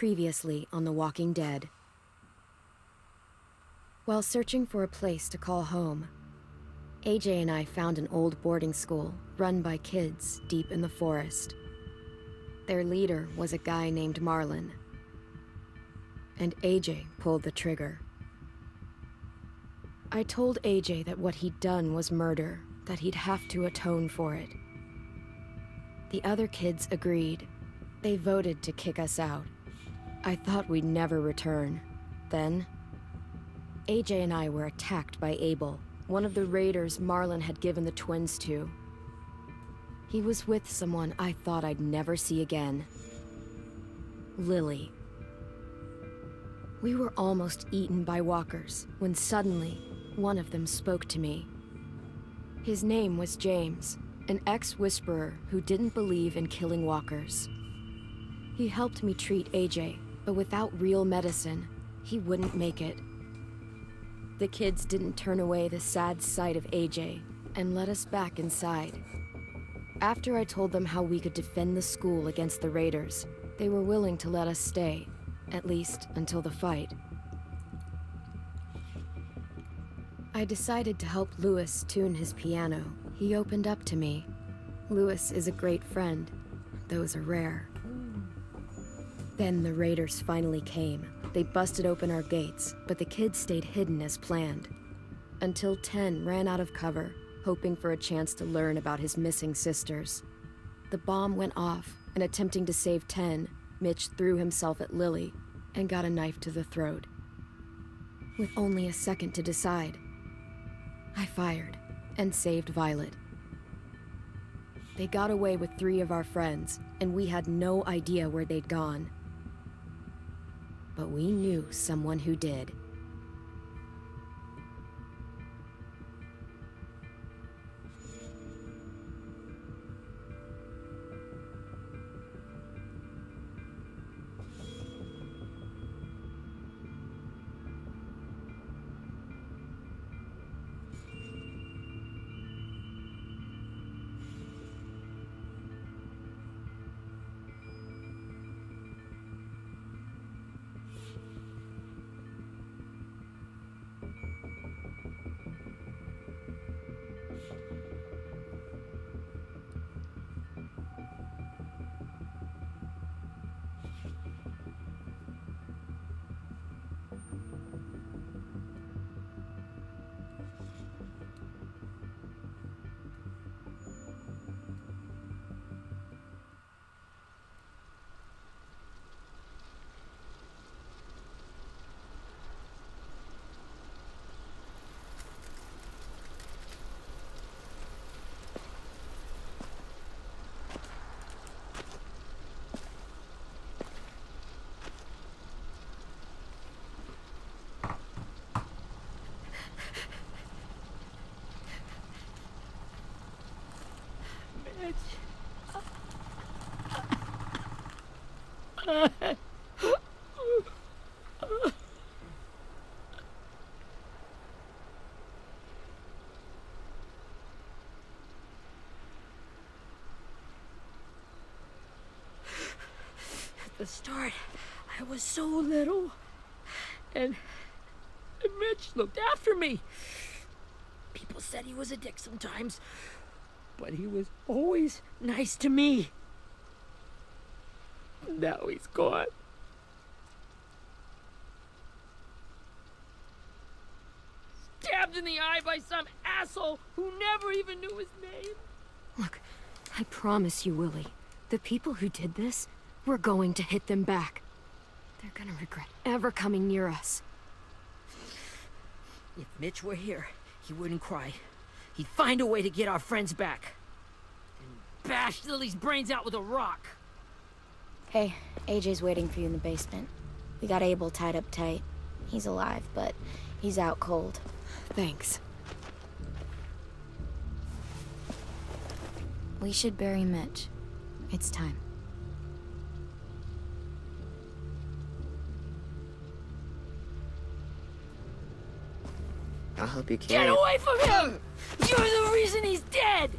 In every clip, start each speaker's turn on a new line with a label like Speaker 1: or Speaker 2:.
Speaker 1: Previously on The Walking Dead. While searching for a place to call home, AJ and I found an old boarding school run by kids deep in the forest. Their leader was a guy named Marlon, and AJ pulled the trigger. I told AJ that what he'd done was murder, that he'd have to atone for it. The other kids agreed. They voted to kick us out. I thought we'd never return. Then, AJ and I were attacked by Abel, one of the raiders Marlon had given the twins to. He was with someone I thought I'd never see again. Lily. We were almost eaten by walkers when suddenly, one of them spoke to me. His name was James, an ex-whisperer who didn't believe in killing walkers. He helped me treat AJ, but without real medicine, he wouldn't make it. The kids didn't turn away the sad sight of AJ and let us back inside. After I told them how we could defend the school against the raiders, they were willing to let us stay, at least until the fight. I decided to help Louis tune his piano. He opened up to me. Louis is a great friend. Those are rare. Then the raiders finally came. They busted open our gates, but the kids stayed hidden as planned. Until 10 ran out of cover, hoping for a chance to learn about his missing sisters. The bomb went off, and attempting to save 10, Mitch threw himself at Lily and got a knife to the throat. With only a second to decide, I fired and saved Violet. They got away with 3 of our friends, and we had no idea where they'd gone. But we knew someone who did.
Speaker 2: At the start, I was so little, and Mitch looked after me. People said he was a dick sometimes, but he was always nice to me. Now he's gone. Stabbed in the eye by some asshole who never even knew his name.
Speaker 1: Look, I promise you, Willie, the people who did this, we're going to hit them back. They're gonna regret ever coming near us.
Speaker 2: If Mitch were here, he wouldn't cry. He'd find a way to get our friends back. And bash Lily's brains out with a rock.
Speaker 3: Hey, AJ's waiting for you in the basement. We got Abel tied up tight. He's alive, but he's out cold.
Speaker 1: Thanks.
Speaker 3: We should bury Mitch. It's time.
Speaker 4: I'll help you carry
Speaker 2: Get
Speaker 4: it.
Speaker 2: away from him! You're the reason he's dead!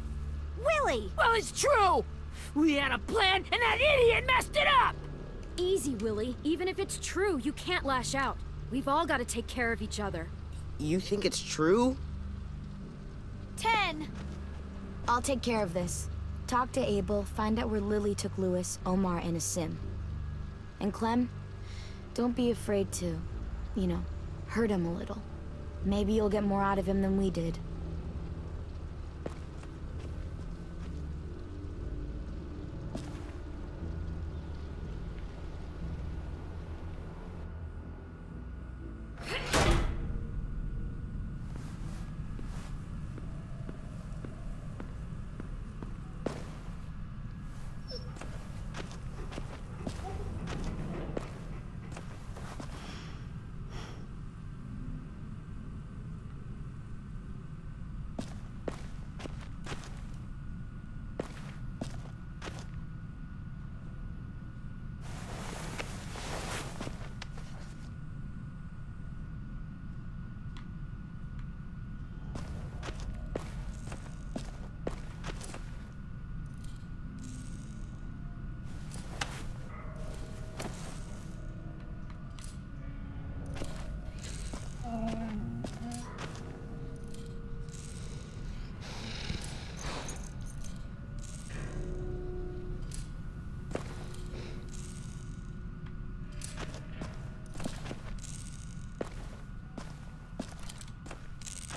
Speaker 3: Willie!
Speaker 2: Well, it's true! We had a plan, and that idiot messed it up!
Speaker 1: Easy, Willie. Even if it's true, you can't lash out. We've all got to take care of each other.
Speaker 4: You think it's true?
Speaker 3: 10! I'll take care of this. Talk to Abel, find out where Lily took Lewis, Omar, and a sim. And Clem, don't be afraid to, you know, hurt him a little. Maybe you'll get more out of him than we did.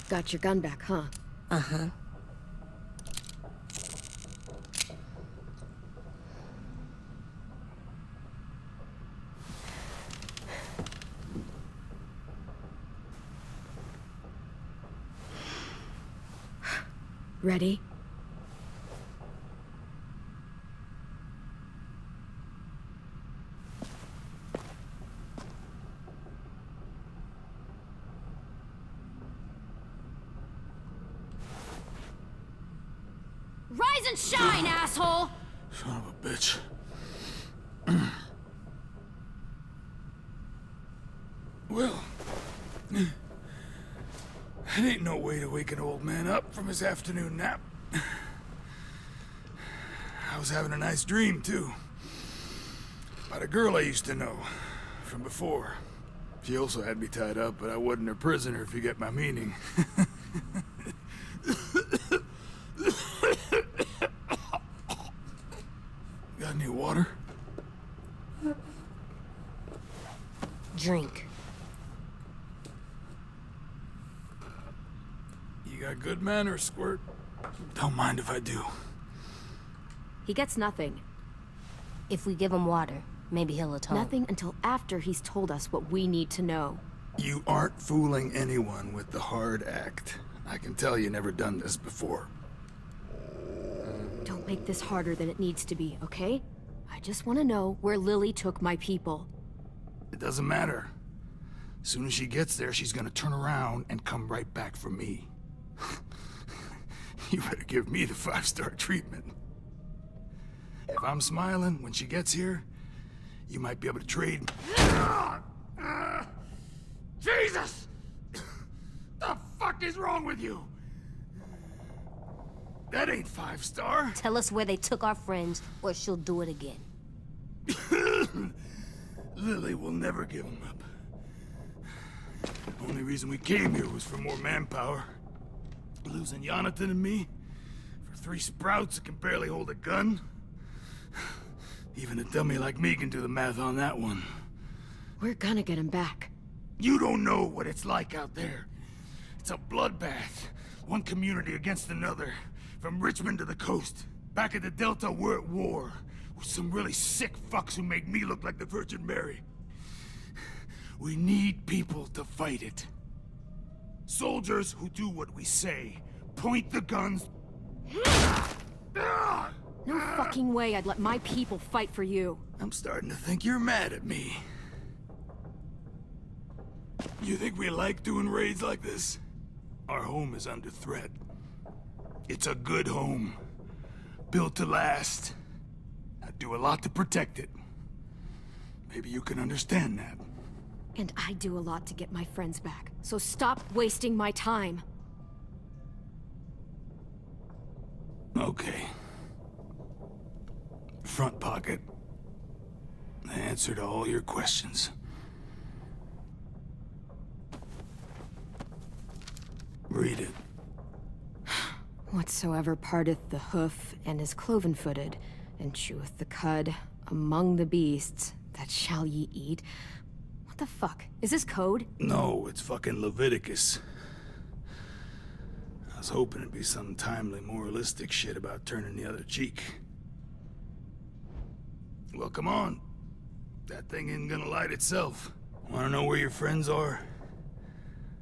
Speaker 1: Got your gun back, huh?
Speaker 5: Uh-huh.
Speaker 1: Ready?
Speaker 6: Rise and shine, asshole!
Speaker 7: Son of a bitch. Well, that ain't no way to wake an old man up from his afternoon nap. I was having a nice dream, too. About a girl I used to know from before. She also had me tied up, but I wasn't her prisoner, if you get my meaning. Got any water?
Speaker 5: Drink.
Speaker 7: You got good manners, Squirt. Don't mind if I do.
Speaker 1: He gets nothing.
Speaker 5: If we give him water, maybe he'll atone.
Speaker 1: Nothing until after he's told us what we need to know.
Speaker 7: You aren't fooling anyone with the hard act. I can tell you never done this before.
Speaker 1: Don't make this harder than it needs to be, okay? I just want to know where Lily took my people.
Speaker 7: It doesn't matter. As soon as she gets there, she's gonna turn around and come right back for me. You better give me the 5-star treatment. If I'm smiling when she gets here, you might be able to trade. Jesus! The fuck is wrong with you? That ain't 5-star.
Speaker 5: Tell us where they took our friends, or she'll do it again.
Speaker 7: Lily will never give him up. Only reason we came here was for more manpower. Losing Jonathan and me for 3 sprouts that can barely hold a gun. Even a dummy like me can do the math on that one.
Speaker 1: We're gonna get him back.
Speaker 7: You don't know what it's like out there. It's a bloodbath. One community against another. From Richmond to the coast. Back at the Delta, we're at war. With some really sick fucks who make me look like the Virgin Mary. We need people to fight it. Soldiers who do what we say. Point the guns.
Speaker 1: No fucking way I'd let my people fight for you.
Speaker 7: I'm starting to think you're mad at me. You think we like doing raids like this? Our home is under threat. It's a good home. Built to last. I do a lot to protect it. Maybe you can understand that.
Speaker 1: And I do a lot to get my friends back. So stop wasting my time.
Speaker 7: Okay. Front pocket. answer to all your questions. Read it.
Speaker 1: Whatsoever parteth the hoof and is cloven-footed, and cheweth the cud among the beasts, that shall ye eat. What the fuck? Is this code?
Speaker 7: No, it's fucking Leviticus. I was hoping it'd be some timely, moralistic shit about turning the other cheek. Well, come on. That thing isn't gonna light itself. Wanna know where your friends are?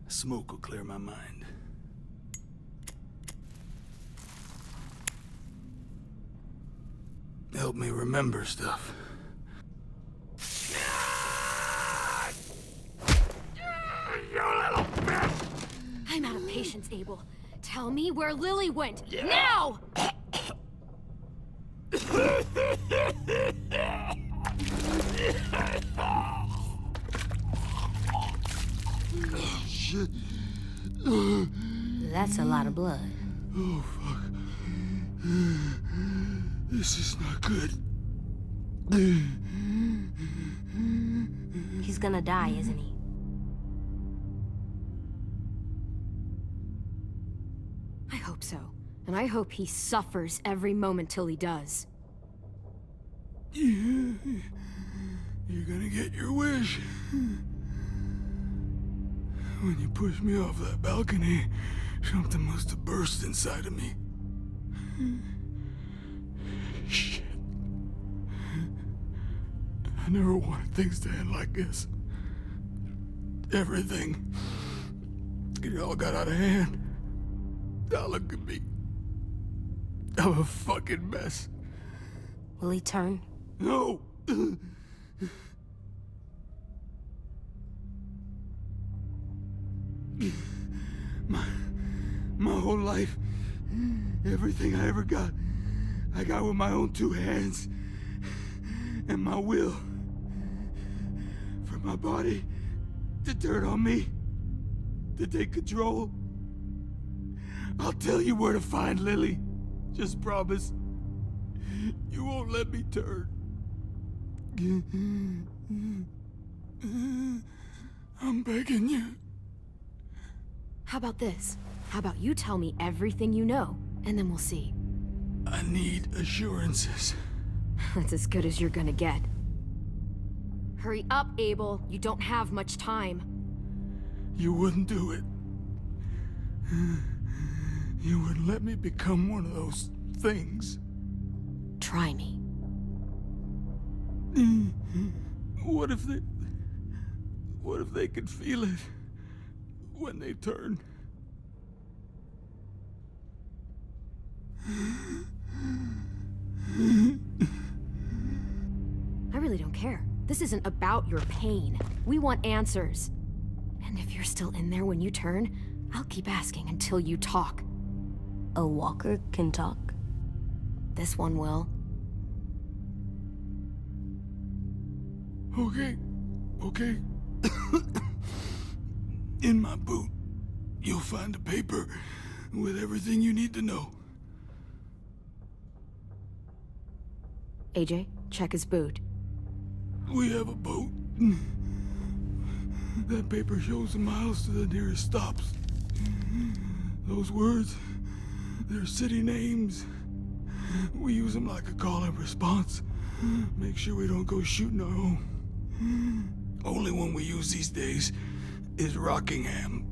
Speaker 7: Smoke will clear my mind. Help me remember stuff. You little bitch!
Speaker 6: I'm out of patience, Abel. Tell me where Lily went. Now!
Speaker 7: Shit.
Speaker 5: That's a lot of blood.
Speaker 7: Oh, fuck. This is not good.
Speaker 5: He's gonna die, isn't he?
Speaker 1: I hope so. And I hope he suffers every moment till he does.
Speaker 7: You're gonna get your wish. When you pushed me off that balcony, something must have burst inside of me. Shit. I never wanted things to end like this. Everything. It all got out of hand. Now look at me. I'm a fucking mess.
Speaker 5: Will he turn?
Speaker 7: No! My whole life, everything I ever got, I got with my own two hands. And my will. For my body to turn on me, to take control. I'll tell you where to find Lily. Just promise. You won't let me turn. I'm begging you.
Speaker 1: How about this? How about you tell me everything you know, and then we'll see.
Speaker 7: I need assurances.
Speaker 1: That's as good as you're gonna get. Hurry up, Abel. You don't have much time.
Speaker 7: You wouldn't do it. You wouldn't let me become one of those things.
Speaker 1: Try me.
Speaker 7: What if they could feel it when they turn?
Speaker 1: I really don't care. This isn't about your pain. We want answers. And if you're still in there when you turn, I'll keep asking until you talk.
Speaker 5: A walker can talk?
Speaker 1: This one will.
Speaker 7: Okay. In my boot, you'll find a paper with everything you need to know.
Speaker 1: AJ, check his boot.
Speaker 7: We have a boat. That paper shows the miles to the nearest stops. Those words, they're city names. We use them like a call and response. Make sure we don't go shooting our own. Only one we use these days is Rockingham.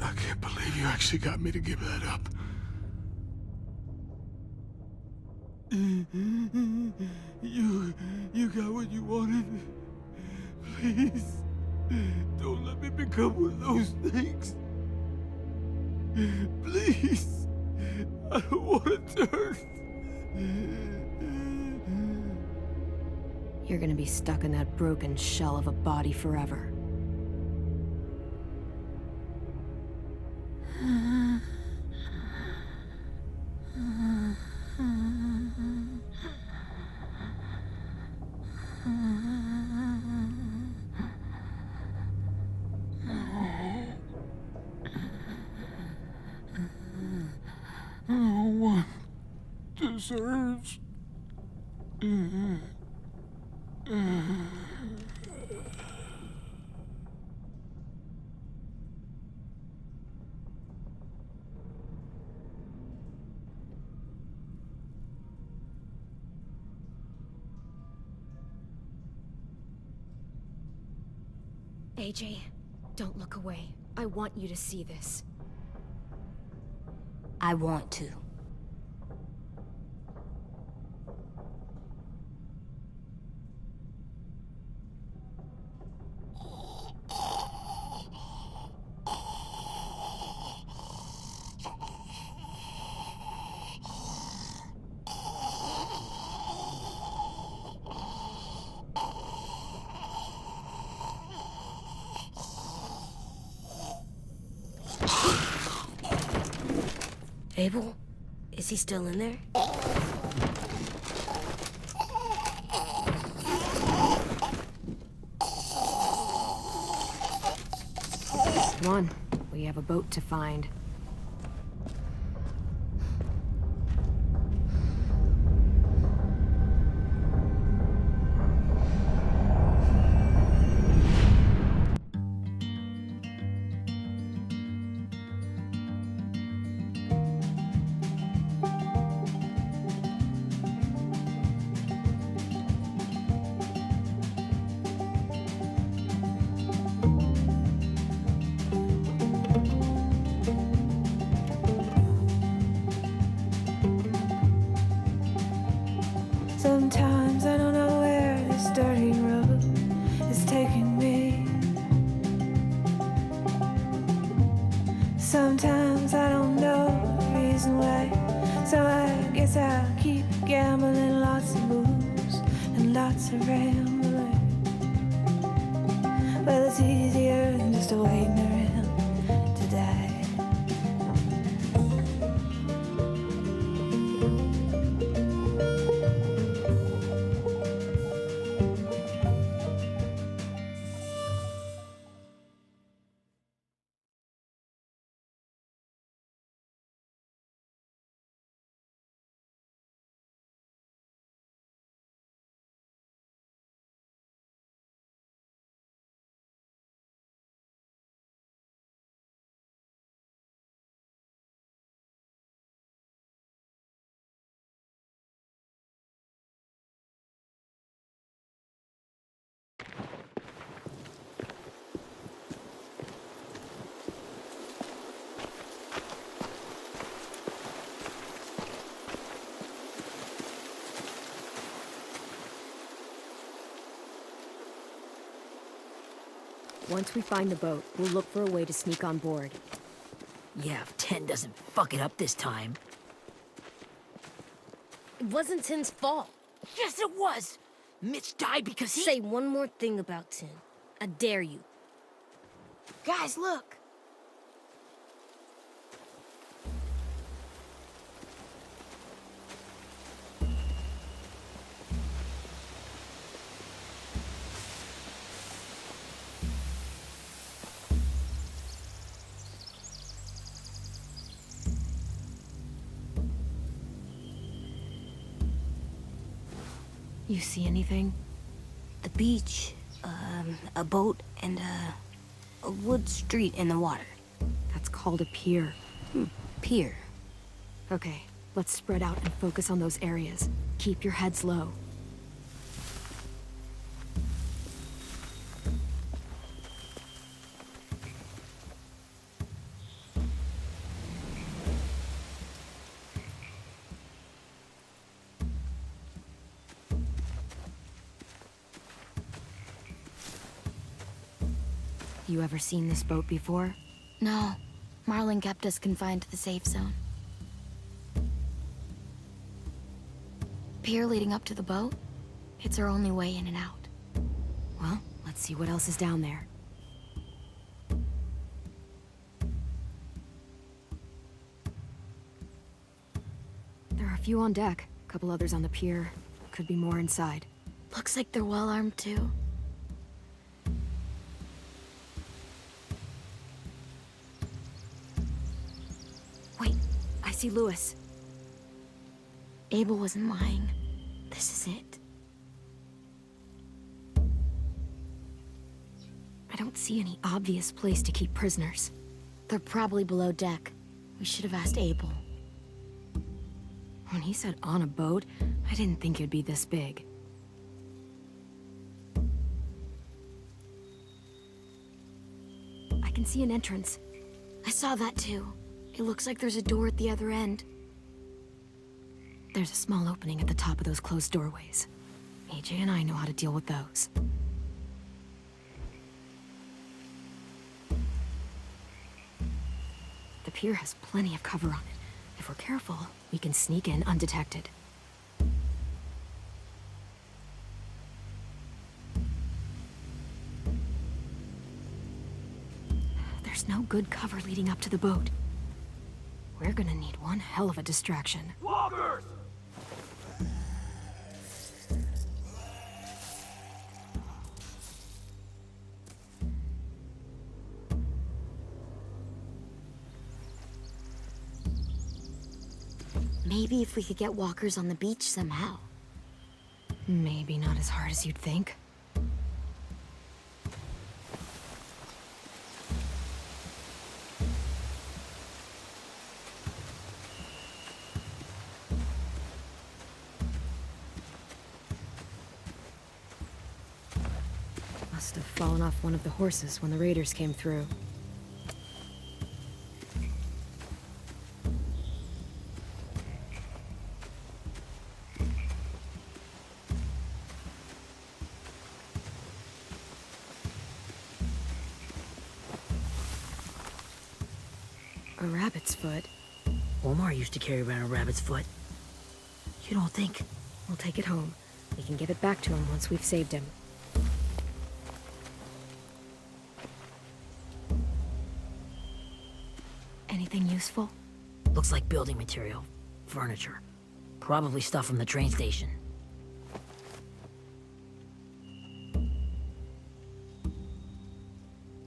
Speaker 7: I can't believe you actually got me to give that up. You got what you wanted. Please, don't let me become one of those things. Please, I don't want to turn.
Speaker 1: You're gonna be stuck in that broken shell of a body forever.
Speaker 7: No one deserves
Speaker 1: AJ, don't look away. I want you to see this.
Speaker 5: I want to. Abel? Is he still in there?
Speaker 1: Come on, we have a boat to find.
Speaker 8: Sometimes I don't know where this dirty road is taking me. Sometimes I don't know the reason why. So I guess I'll keep gambling, lots of moves and lots of rambling. Well, it's easier than just waiting around to die.
Speaker 1: Once we find the boat, we'll look for a way to sneak on board.
Speaker 2: Yeah, if 10 doesn't fuck it up this time.
Speaker 5: It wasn't Tin's fault.
Speaker 2: Yes, it was! Mitch died because he—
Speaker 5: Say one more thing about Tin. I dare you.
Speaker 3: Guys, look!
Speaker 1: You see anything?
Speaker 5: The beach, a boat, and a wood street in the water.
Speaker 1: That's called a pier.
Speaker 5: Pier.
Speaker 1: Okay, let's spread out and focus on those areas. Keep your heads low. You ever seen this boat before?
Speaker 3: No, Marlin kept us confined to the safe zone. Pier leading up to the boat? It's our only way in and out.
Speaker 1: Well, let's see what else is down there. There are a few on deck, a couple others on the pier. Could be more inside.
Speaker 3: Looks like they're well armed too.
Speaker 1: Wait, I see Lewis.
Speaker 3: Abel wasn't lying. This is it.
Speaker 1: see any obvious place to keep prisoners.
Speaker 3: They're probably below deck. We should have asked Abel.
Speaker 1: When he said on a boat, I didn't think it'd be this big. I can see an entrance.
Speaker 3: I saw that too. It looks like there's a door at the other end.
Speaker 1: There's a small opening at the top of those closed doorways. AJ and I know how to deal with those. The pier has plenty of cover on it. If we're careful, we can sneak in undetected. There's no good cover leading up to the boat. We're gonna need one hell of a distraction.
Speaker 7: Walkers!
Speaker 3: Maybe if we could get walkers on the beach somehow.
Speaker 1: Maybe not as hard as you'd think. Must have fallen off one of the horses when the raiders came through. A rabbit's foot.
Speaker 2: Omar used to carry around a rabbit's foot. You don't think?
Speaker 1: We'll take it home. We can give it back to him once we've saved him. Anything useful?
Speaker 2: Looks like building material. Furniture. Probably stuff from the train station.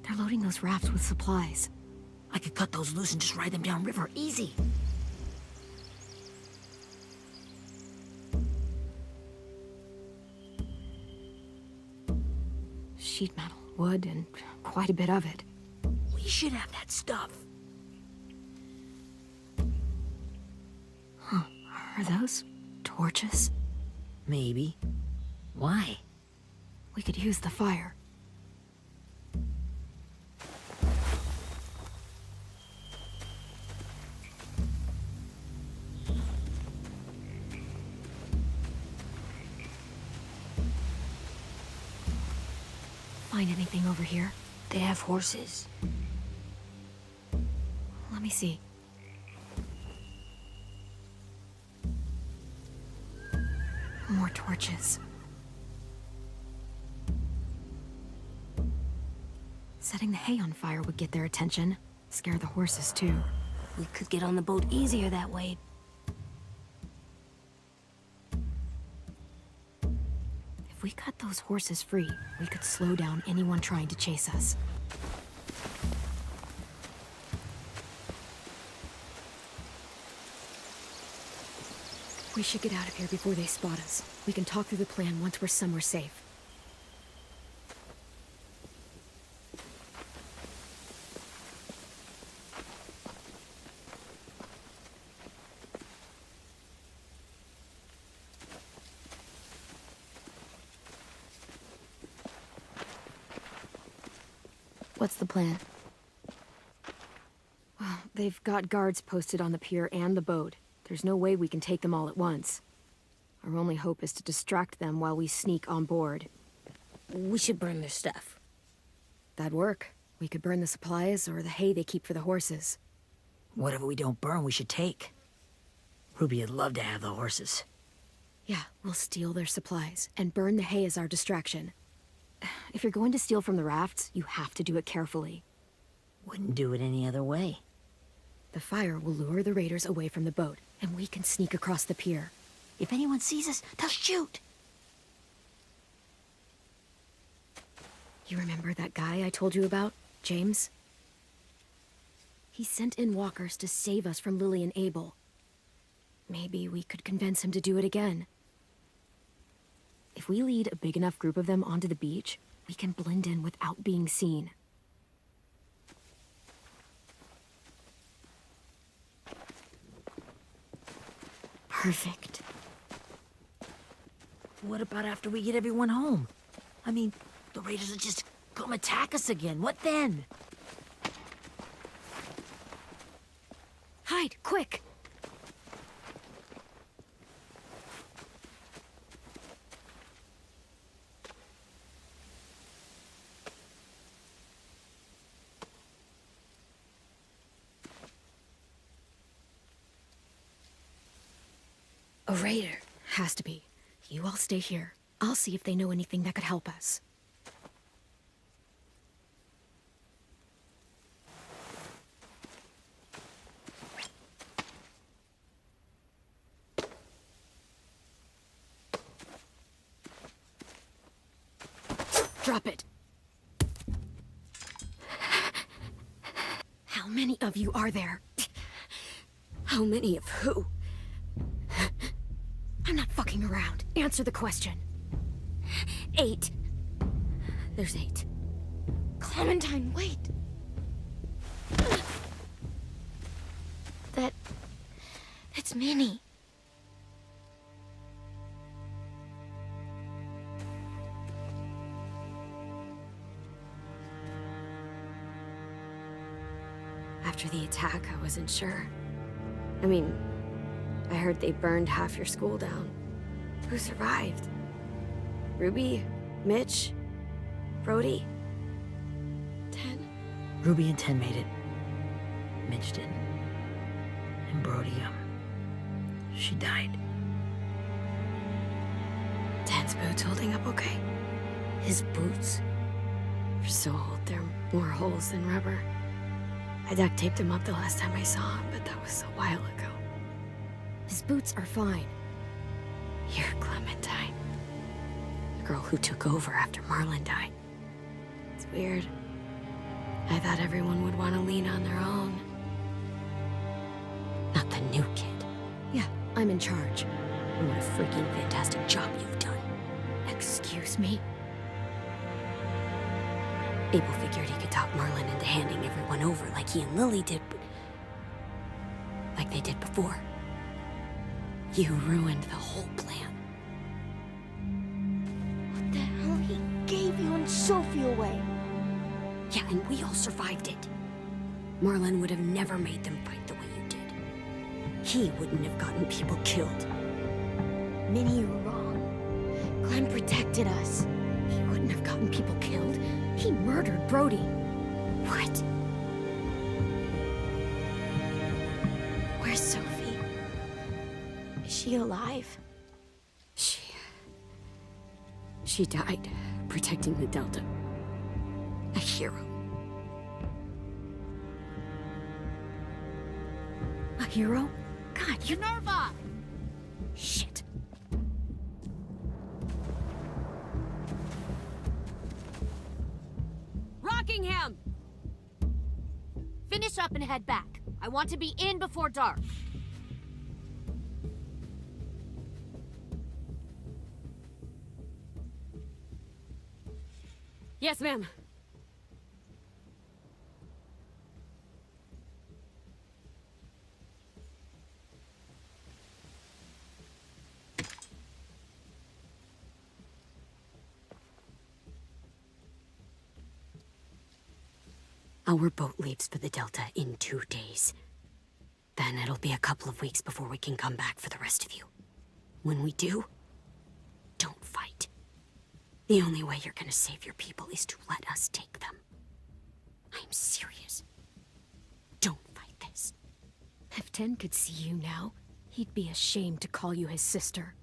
Speaker 1: They're loading those rafts with supplies.
Speaker 2: I could cut those loose and just ride them downriver. Easy.
Speaker 1: Sheet metal, wood, and quite a bit of it.
Speaker 2: We should have that stuff.
Speaker 1: Are those torches?
Speaker 2: Maybe. Why?
Speaker 1: We could use the fire. Find anything over here?
Speaker 5: They have horses.
Speaker 1: Let me see. More torches. Setting the hay on fire would get their attention. Scare the horses, too.
Speaker 5: We could get on the boat easier that way.
Speaker 1: If we cut those horses free, we could slow down anyone trying to chase us. We should get out of here before they spot us. We can talk through the plan once we're somewhere safe.
Speaker 3: What's the plan?
Speaker 1: Well, they've got guards posted on the pier and the boat. There's no way we can take them all at once. Our only hope is to distract them while we sneak on board.
Speaker 5: We should burn their stuff.
Speaker 1: That'd work. We could burn the supplies or the hay they keep for the horses.
Speaker 2: Whatever we don't burn, we should take. Ruby would love to have the horses.
Speaker 1: Yeah, we'll steal their supplies and burn the hay as our distraction. If you're going to steal from the rafts, you have to do it carefully.
Speaker 2: Wouldn't do it any other way.
Speaker 1: The fire will lure the raiders away from the boat, and we can sneak across the pier.
Speaker 2: If anyone sees us, they'll shoot.
Speaker 1: You remember that guy I told you about, James? He sent in walkers to save us from Lily and Abel. Maybe we could convince him to do it again. If we lead a big enough group of them onto the beach, we can blend in without being seen.
Speaker 3: Perfect.
Speaker 2: What about after we get everyone home? I mean, the raiders will just come attack us again. What then?
Speaker 6: Hide, quick!
Speaker 1: A raider. Has to be. You all stay here. I'll see if they know anything that could help us. Drop it. How many of you are there? How many of who? I'm not fucking around. Answer the question. 8. There's 8.
Speaker 3: Clementine, wait. That's Minnie.
Speaker 1: After the attack, I wasn't sure. I mean, I heard they burned half your school down. Who survived? Ruby? Mitch? Brody? 10?
Speaker 2: Ruby and 10 made it. Mitch didn't. And Brody, she died.
Speaker 1: 10's boots holding up okay?
Speaker 2: His boots?
Speaker 1: They're so old, they're more holes than rubber. I duct taped him up the last time I saw him, but that was a while ago. His boots are fine. You're Clementine. The girl who took over after Marlon died. It's weird. I thought everyone would want to lean on their own.
Speaker 2: Not the new kid.
Speaker 1: Yeah, I'm in charge.
Speaker 2: And what a freaking fantastic job you've done.
Speaker 1: Excuse me?
Speaker 2: Abel figured he could talk Marlon into handing everyone over like he and Lily did, but... like they did before. You ruined the whole plan.
Speaker 3: What the hell? He gave you and Sophie away.
Speaker 2: Yeah, and we all survived it. Marlon would have never made them fight the way you did. He wouldn't have gotten people killed.
Speaker 3: Minnie, you're wrong. Clem protected us.
Speaker 1: He wouldn't have gotten people killed. He murdered Brody.
Speaker 3: What? Where's Sophie? Is she alive?
Speaker 1: She died protecting the Delta. A hero. A hero? God, you...
Speaker 6: Nerva!
Speaker 1: Shit.
Speaker 6: Rockingham! Finish up and head back. I want to be in before dark.
Speaker 1: Yes, ma'am.
Speaker 2: Our boat leaves for the Delta in 2 days. Then it'll be a couple of weeks before we can come back for the rest of you. When we do, don't fight. The only way you're gonna save your people is to let us take them. I'm serious. Don't fight this.
Speaker 1: If 10 could see you now, he'd be ashamed to call you his sister.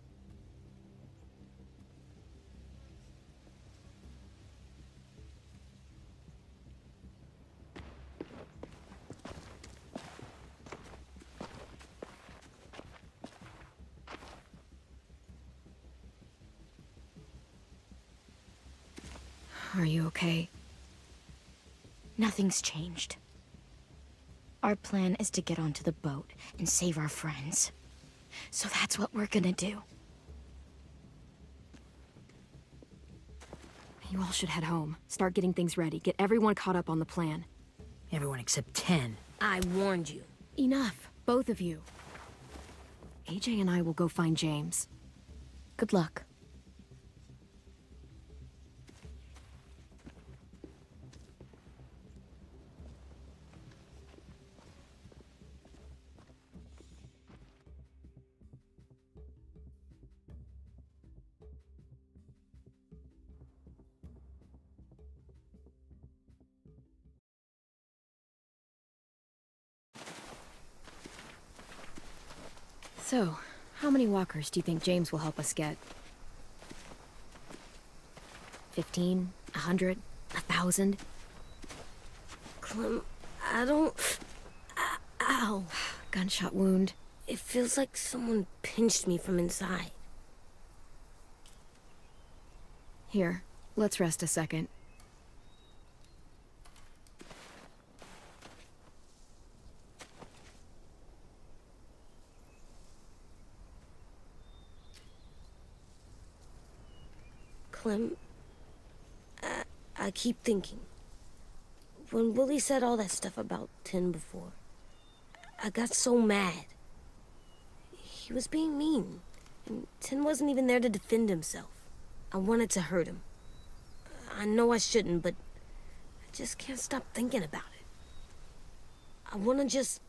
Speaker 1: Are you okay?
Speaker 3: Nothing's changed. Our plan is to get onto the boat and save our friends. So that's what we're gonna do.
Speaker 1: You all should head home. Start getting things ready. Get everyone caught up on the plan.
Speaker 2: Everyone except 10. I warned you.
Speaker 1: Enough, both of you. AJ and I will go find James. Good luck. So, how many walkers do you think James will help us get? 15? 100? 1,000?
Speaker 5: Clem, I don't... Ow.
Speaker 1: Gunshot wound.
Speaker 5: It feels like someone pinched me from inside.
Speaker 1: Here, let's rest a second.
Speaker 5: Clem, I keep thinking. When Willie said all that stuff about Tin before, I got so mad. He was being mean, and Tin wasn't even there to defend himself. I wanted to hurt him. I know I shouldn't, but I just can't stop thinking about it. I want to just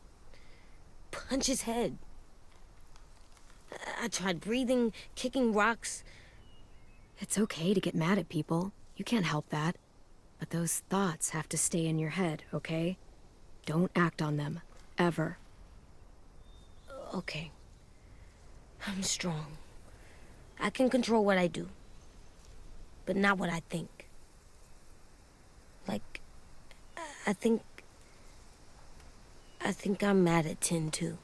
Speaker 5: punch his head. I tried breathing, kicking rocks.
Speaker 1: It's okay to get mad at people. You can't help that. But those thoughts have to stay in your head, okay? Don't act on them. Ever.
Speaker 5: Okay. I'm strong. I can control what I do. But not what I think. Like, I think I'm mad at Tin, too.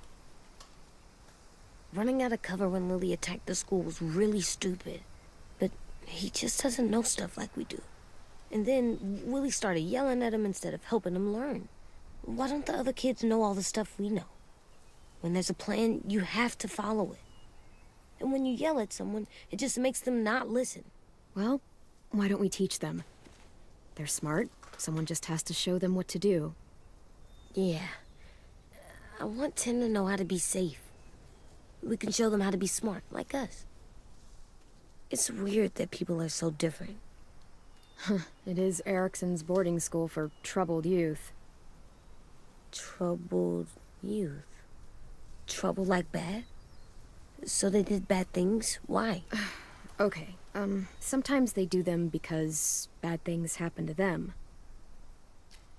Speaker 5: Running out of cover when Lily attacked the school was really stupid. But he just doesn't know stuff like we do. And then Willie started yelling at him instead of helping him learn. Why don't the other kids know all the stuff we know? When there's a plan, you have to follow it. And when you yell at someone, it just makes them not listen.
Speaker 1: Well, why don't we teach them? They're smart. Someone just has to show them what to do.
Speaker 5: Yeah. I want Tin to know how to be safe. We can show them how to be smart, like us. It's weird that people are so different.
Speaker 1: It is Erickson's boarding school for troubled youth.
Speaker 5: Troubled youth? Trouble like bad? So they did bad things? Why?
Speaker 1: Okay, sometimes they do them because bad things happen to them.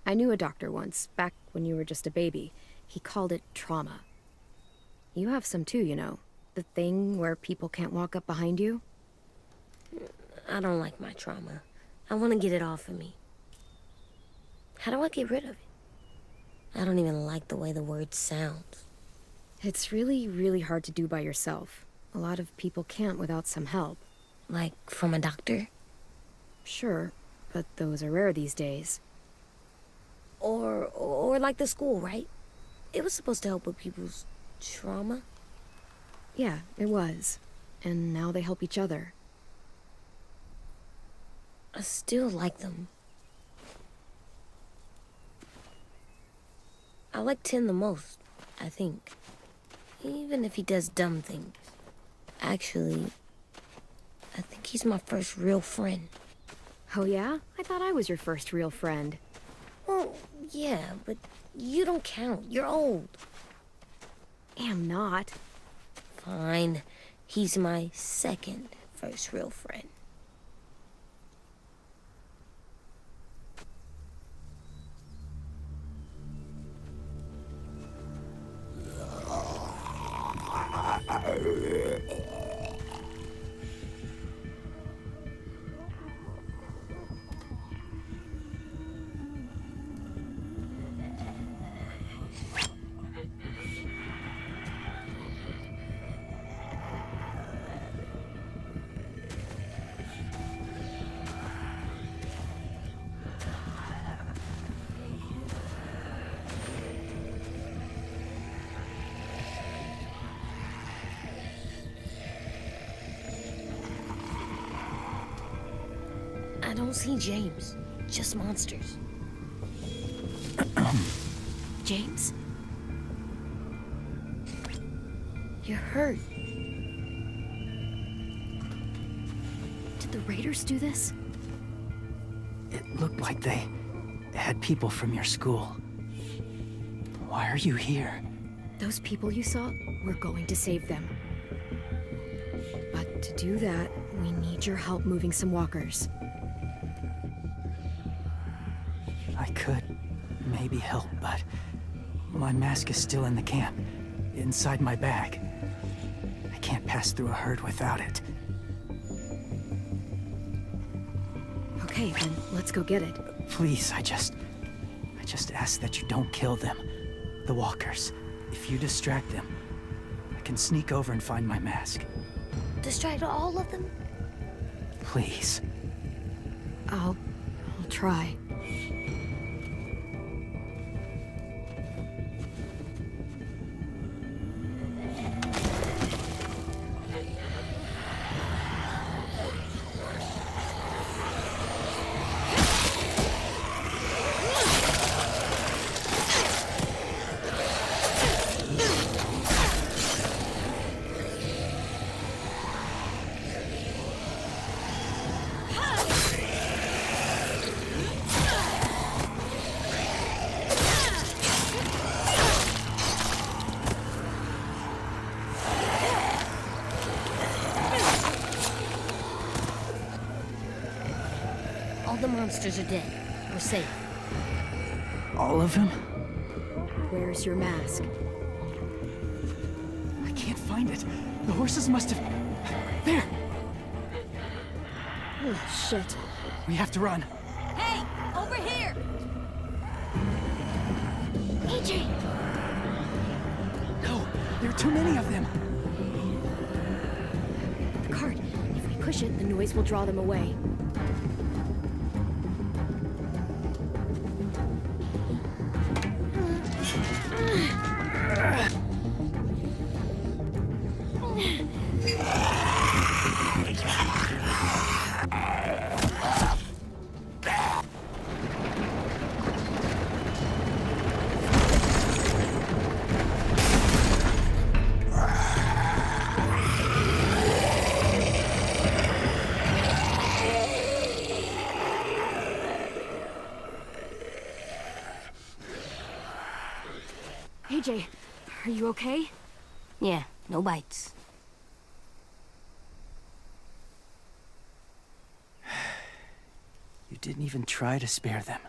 Speaker 1: I knew a doctor once, back when you were just a baby. He called it trauma. You have some too, you know. The thing where people can't walk up behind you.
Speaker 5: I don't like my trauma. I want to get it off of me. How do I get rid of it? I don't even like the way the word sounds.
Speaker 1: It's really, really hard to do by yourself. A lot of people can't without some help.
Speaker 5: Like, from a doctor?
Speaker 1: Sure, but those are rare these days.
Speaker 5: Or like the school, right? It was supposed to help with people's trauma.
Speaker 1: Yeah, it was. And now they help each other.
Speaker 5: I still like them. I like Tin the most, I think. Even if he does dumb things. Actually, I think he's my first real friend.
Speaker 1: Oh yeah? I thought I was your first real friend.
Speaker 5: Well, yeah, but you don't count. You're old.
Speaker 1: Am not.
Speaker 5: Fine. He's my second first real friend. I don't see James, just monsters.
Speaker 1: James?
Speaker 5: You're hurt.
Speaker 1: Did the raiders do this?
Speaker 9: It looked like they had people from your school. Why are you here?
Speaker 1: Those people you saw, we're going to save them. But to do that, we need your help moving some walkers.
Speaker 9: I could maybe help, but my mask is still in the camp, inside my bag. I can't pass through a herd without it.
Speaker 1: Okay, then let's go get it.
Speaker 9: Please, I just ask that you don't kill them. The walkers. If you distract them, I can sneak over and find my mask.
Speaker 5: Distract all of them?
Speaker 9: Please.
Speaker 1: I'll try.
Speaker 5: All the monsters are dead. We're safe.
Speaker 9: All of them?
Speaker 1: Where's your mask?
Speaker 9: I can't find it. The horses must have... There!
Speaker 1: Oh, shit.
Speaker 9: We have to run.
Speaker 6: Hey, over here!
Speaker 1: AJ!
Speaker 9: No, there are too many of them.
Speaker 1: The cart. If we push it, the noise will draw them away. AJ, are you okay?
Speaker 5: Yeah, no bites.
Speaker 9: You didn't even try to spare them.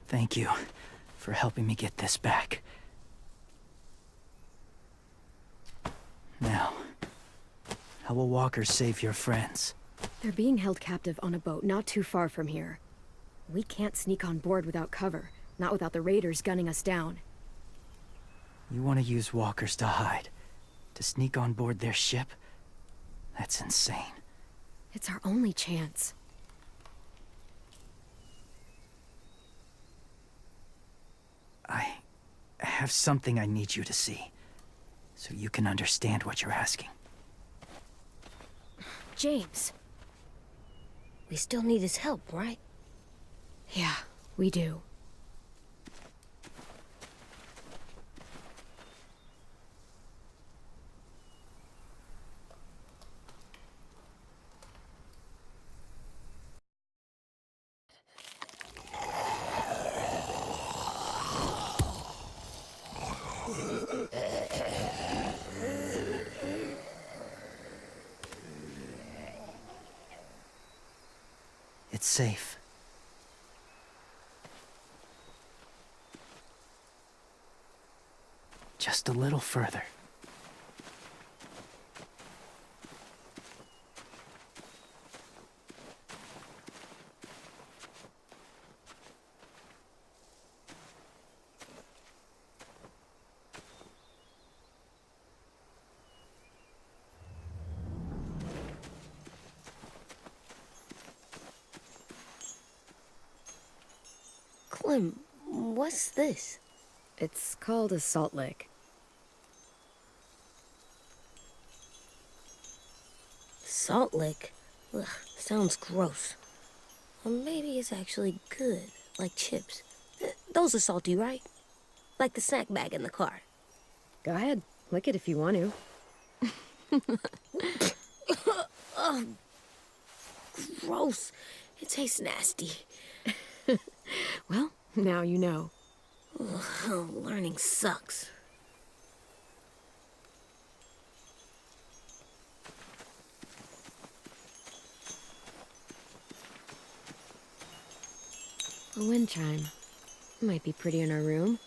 Speaker 9: Thank you for helping me get this back. Now, how will walkers save your friends?
Speaker 1: They're being held captive on a boat not too far from here. We can't sneak on board without cover, not without the raiders gunning us down.
Speaker 9: You want to use walkers to hide? To sneak on board their ship? That's insane.
Speaker 1: It's our only chance.
Speaker 9: I have something I need you to see, so you can understand what you're asking.
Speaker 1: James.
Speaker 5: We still need his help, right?
Speaker 1: Yeah, we do.
Speaker 9: It's safe. Just a little further.
Speaker 5: Clem, what's this?
Speaker 1: It's called a salt lick.
Speaker 5: Salt lick? Ugh, sounds gross. Or maybe it's actually good, like chips. Those are salty, right? Like the snack bag in the car.
Speaker 1: Go ahead, lick it if you want to.
Speaker 5: Ugh, gross. It tastes nasty.
Speaker 1: Well, now you know.
Speaker 5: Ugh, learning sucks.
Speaker 1: A wind chime. Might be pretty in our room.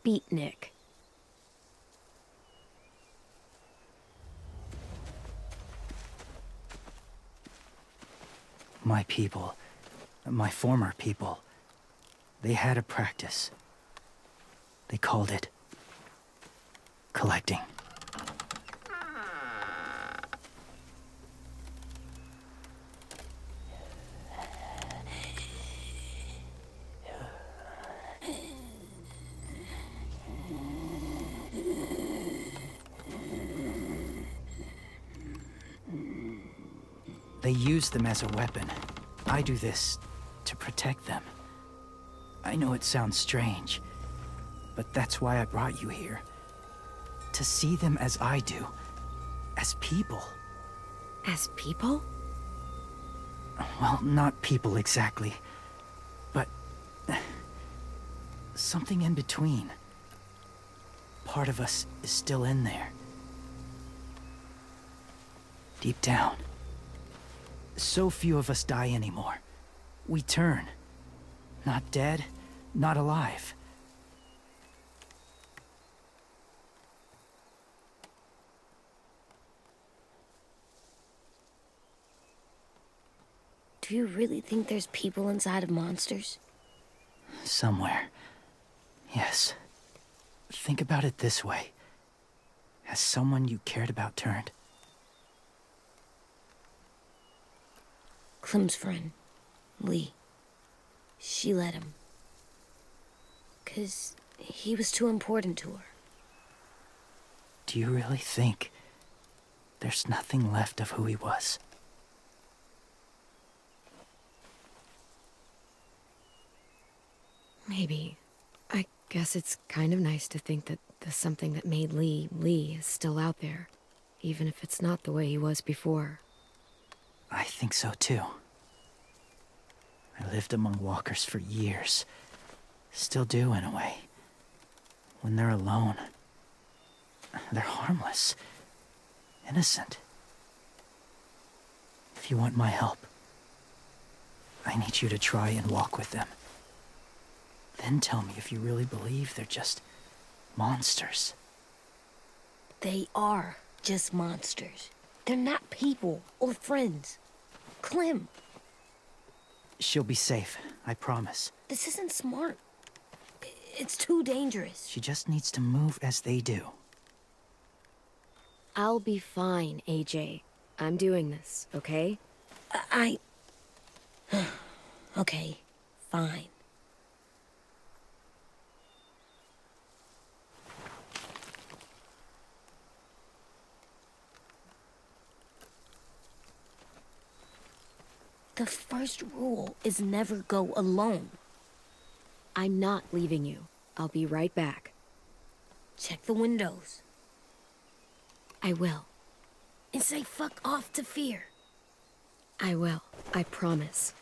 Speaker 1: Beatnik.
Speaker 9: My people, my former people, they had a practice. They called it collecting. They use them as a weapon. I do this to protect them. I know it sounds strange, but that's why I brought you here. To see them as I do, as people.
Speaker 1: As people?
Speaker 9: Well, not people exactly, but something in between. Part of us is still in there. Deep down. So few of us die anymore. We turn. Not dead, not alive.
Speaker 5: Do you really think there's people inside of monsters?
Speaker 9: Somewhere. Yes. Think about it this way. Has someone you cared about turned?
Speaker 5: Clem's friend, Lee. She let him. 'Cause he was too important to her.
Speaker 9: Do you really think there's nothing left of who he was?
Speaker 1: Maybe. I guess it's kind of nice to think that the something that made Lee Lee is still out there, even if it's not the way he was before.
Speaker 9: I think so too. I lived among walkers for years. Still do in a way. When they're alone, they're harmless. Innocent. If you want my help, I need you to try and walk with them. Then tell me if you really believe they're just monsters.
Speaker 5: They are just monsters. They're not people or friends. Clem,
Speaker 9: She'll be safe, I promise.
Speaker 5: this isn't smart. It's too dangerous.
Speaker 9: She just needs to move as they do.
Speaker 1: I'll be fine, AJ. I'm doing this, okay?
Speaker 5: Okay, fine. The first rule is never go alone.
Speaker 1: I'm not leaving you. I'll be right back.
Speaker 5: Check the windows.
Speaker 1: I will.
Speaker 5: And say fuck off to fear.
Speaker 1: I will. I promise.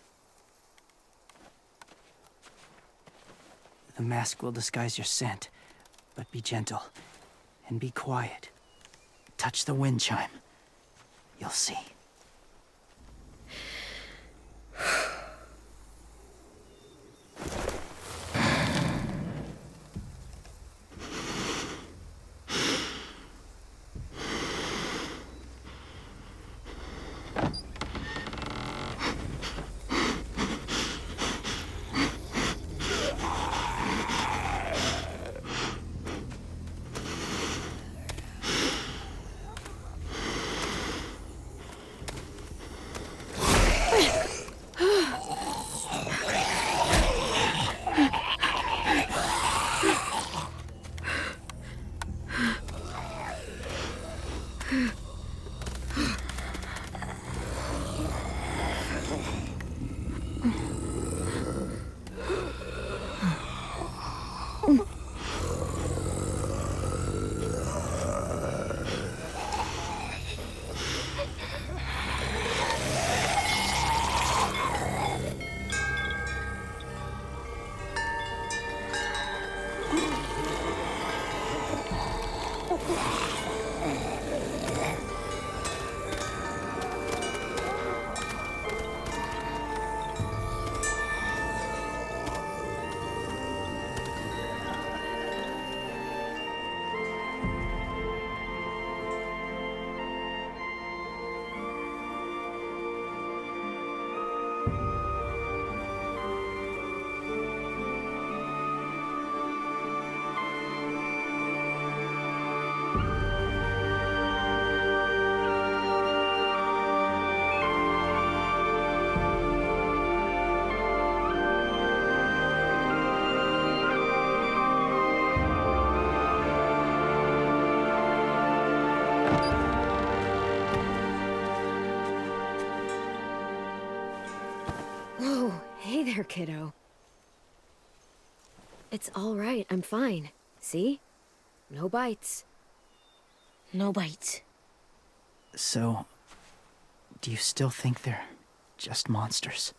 Speaker 9: The mask will disguise your scent, but be gentle and be quiet. Touch the wind chime. You'll see.
Speaker 1: Whoa, hey there, kiddo. It's all right, I'm fine. See? No bites.
Speaker 5: No bites.
Speaker 9: So, do you still think they're just monsters?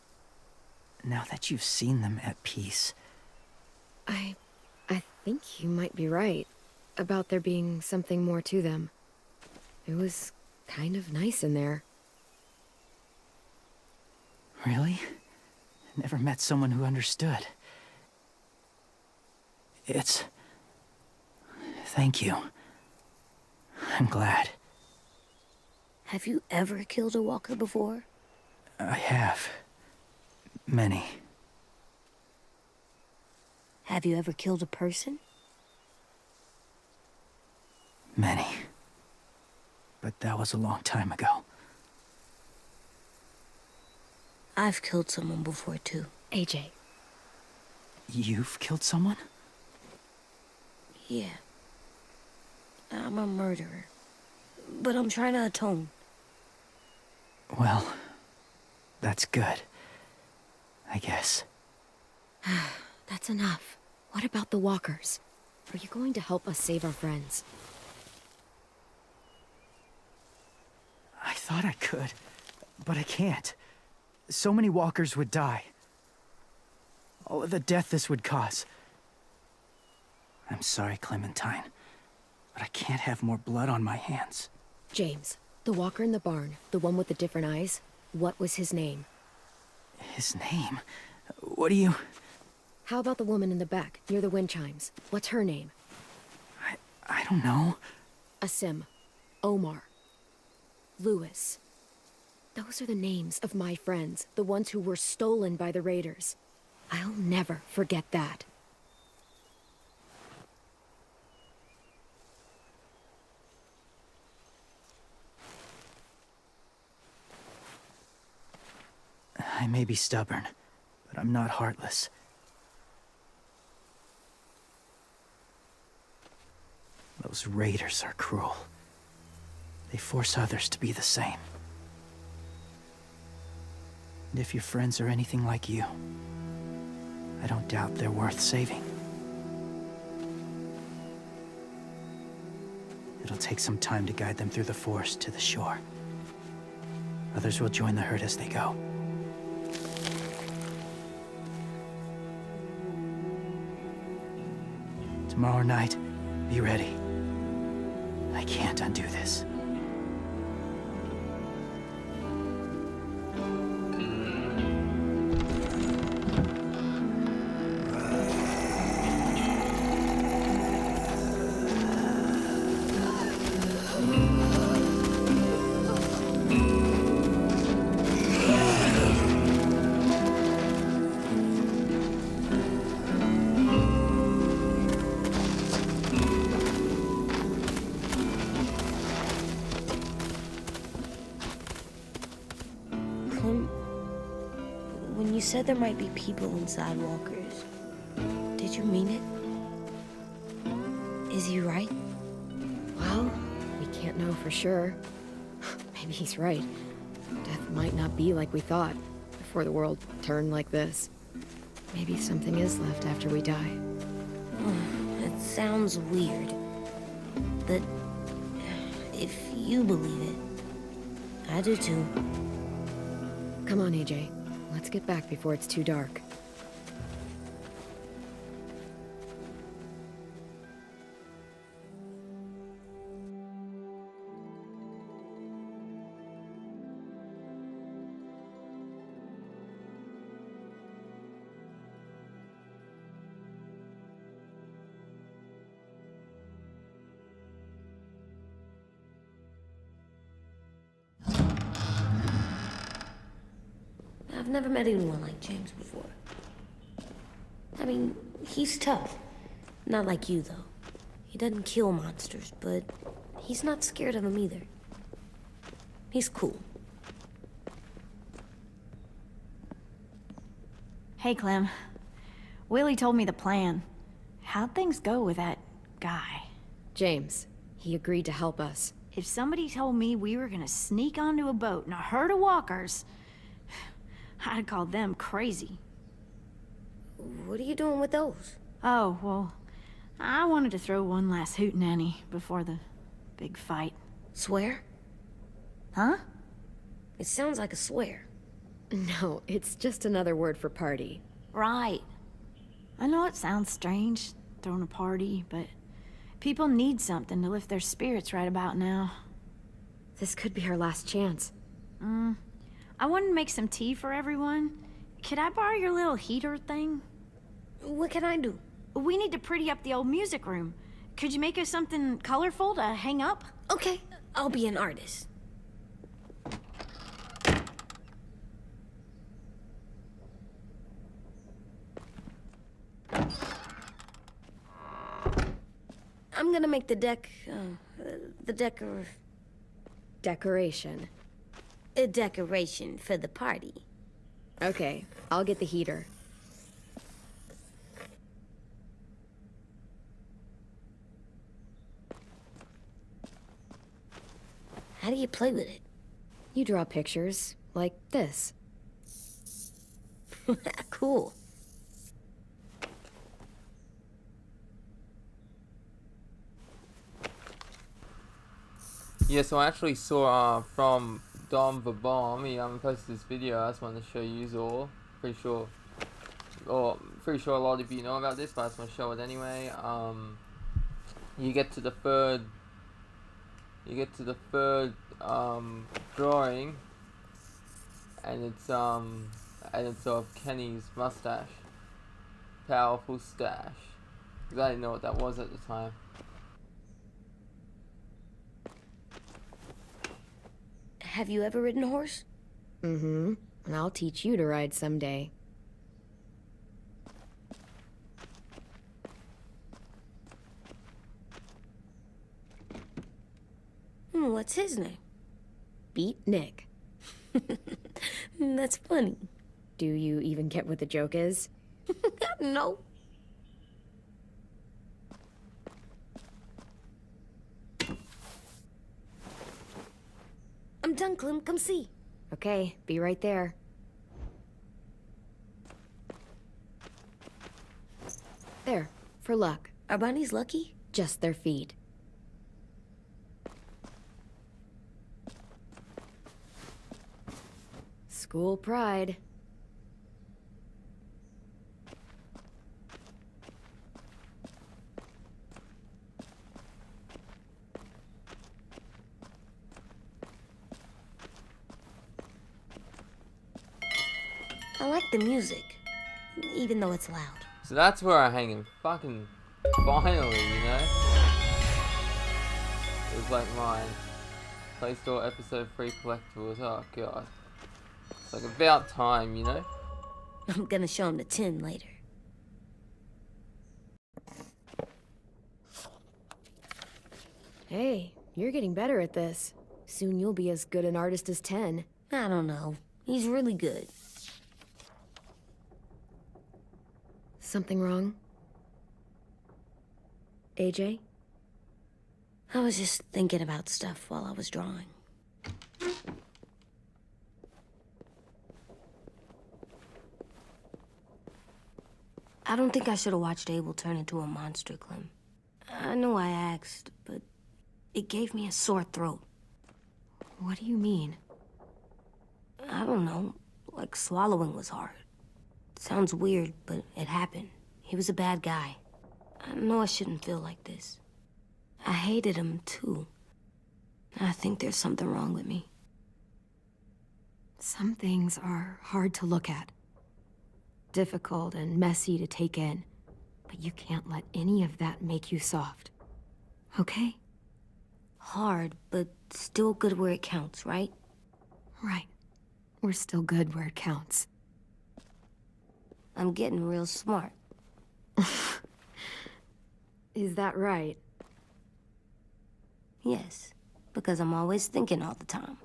Speaker 9: Now that you've seen them at peace.
Speaker 1: I think you might be right about there being something more to them. It was kind of nice in there.
Speaker 9: Really? Never met someone who understood. Thank you. I'm glad.
Speaker 5: Have you ever killed a walker before?
Speaker 9: I have. Many.
Speaker 5: Have you ever killed a person?
Speaker 9: Many. But that was a long time ago.
Speaker 5: I've killed someone before, too.
Speaker 1: AJ.
Speaker 9: You've killed someone?
Speaker 5: Yeah. I'm a murderer. But I'm trying to atone.
Speaker 9: Well, that's good. I guess.
Speaker 1: That's enough. What about the walkers? Are you going to help us save our friends?
Speaker 9: I thought I could, but I can't. So many walkers would die. All of the death this would cause. I'm sorry, Clementine, but I can't have more blood on my hands.
Speaker 1: James, the walker in the barn, the one with the different eyes, what was his name?
Speaker 9: His name? What do you...
Speaker 1: How about the woman in the back, near the wind chimes? What's her name?
Speaker 9: I don't know.
Speaker 1: Asim. Omar. Lewis. Those are the names of my friends, the ones who were stolen by the raiders. I'll never forget that.
Speaker 9: I may be stubborn, but I'm not heartless. Those raiders are cruel. They force others to be the same. And if your friends are anything like you, I don't doubt they're worth saving. It'll take some time to guide them through the forest to the shore. Others will join the herd as they go. Tomorrow night, be ready. I can't undo this.
Speaker 5: When you said there might be people inside walkers, did you mean it? Is he right?
Speaker 1: Well, we can't know for sure. Maybe he's right. Death might not be like we thought, before the world turned like this. Maybe something is left after we die.
Speaker 5: It sounds weird. But if you believe it, I do too.
Speaker 1: Come on, AJ. Let's get back before it's too dark.
Speaker 5: I've never met anyone like James before. I mean, he's tough. Not like you, though. He doesn't kill monsters, but he's not scared of them either. He's cool.
Speaker 10: Hey, Clem. Willie told me the plan. How'd things go with that guy?
Speaker 1: James, he agreed to help us.
Speaker 10: If somebody told me we were gonna sneak onto a boat in a herd of walkers, I'd have called them crazy.
Speaker 5: What are you doing with those?
Speaker 10: Oh, well, I wanted to throw one last hootenanny before the big fight.
Speaker 5: Swear?
Speaker 10: Huh?
Speaker 5: It sounds like a swear.
Speaker 1: No, it's just another word for party.
Speaker 10: Right. I know it sounds strange, throwing a party, but people need something to lift their spirits right about now.
Speaker 1: This could be our last chance.
Speaker 10: I wanted to make some tea for everyone. Could I borrow your little heater thing?
Speaker 5: What can I do?
Speaker 10: We need to pretty up the old music room. Could you make us something colorful to hang up?
Speaker 5: Okay, I'll be an artist. I'm gonna make the
Speaker 1: Decoration.
Speaker 5: a decoration for the party.
Speaker 1: Okay, I'll get the heater.
Speaker 5: How do you play with it?
Speaker 1: You draw pictures, like this.
Speaker 5: Cool.
Speaker 11: Yeah, so I actually saw from Dom the Bomb. He posted this video. I just wanted to show you all. Pretty sure a lot of you know about this, but I just want to show it anyway. You get to the third drawing, and it's of Kenny's mustache. Powerful stash. Because I didn't know what that was at the time.
Speaker 5: Have you ever ridden a horse?
Speaker 1: Mm-hmm. And I'll teach you to ride someday.
Speaker 5: What's his name?
Speaker 1: Beat Nick.
Speaker 5: That's funny.
Speaker 1: Do you even get what the joke is?
Speaker 5: No. I'm done, Clem. Come see.
Speaker 1: Okay, be right there. There, for luck.
Speaker 5: Are bunnies lucky?
Speaker 1: Just their feet. School pride.
Speaker 5: I like the music, even though it's loud.
Speaker 11: So that's where I hang him. Fucking finally, you know? It was like mine. Play Store episode 3 collectibles. Oh god. It's like about time, you know?
Speaker 5: I'm gonna show him the tin later.
Speaker 1: Hey, you're getting better at this. Soon you'll be as good an artist as 10.
Speaker 5: I don't know. He's really good.
Speaker 1: Something wrong? AJ?
Speaker 5: I was just thinking about stuff while I was drawing. I don't think I should have watched Abel turn into a monster, Clem. I know I asked, but it gave me a sore throat.
Speaker 1: What do you mean?
Speaker 5: I don't know. Like swallowing was hard. Sounds weird, but it happened. He was a bad guy. I know I shouldn't feel like this. I hated him, too. I think there's something wrong with me.
Speaker 1: Some things are hard to look at. Difficult and messy to take in. But you can't let any of that make you soft. Okay?
Speaker 5: Hard, but still good where it counts, right?
Speaker 1: Right. We're still good where it counts.
Speaker 5: I'm getting real smart.
Speaker 1: Is that right?
Speaker 5: Yes, because I'm always thinking all the time.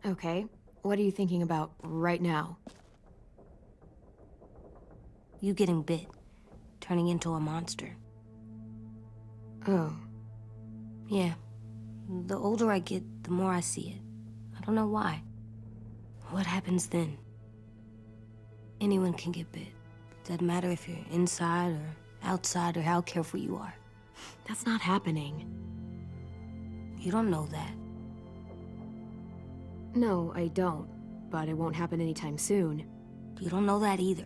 Speaker 1: Okay. What are you thinking about right now?
Speaker 5: You getting bit, turning into a monster.
Speaker 1: Oh.
Speaker 5: Yeah. The older I get, the more I see it. I don't know why. What happens then? Anyone can get bit. Doesn't matter if you're inside or outside or how careful you are.
Speaker 1: That's not happening.
Speaker 5: You don't know that.
Speaker 1: No, I don't. But it won't happen anytime soon.
Speaker 5: You don't know that either.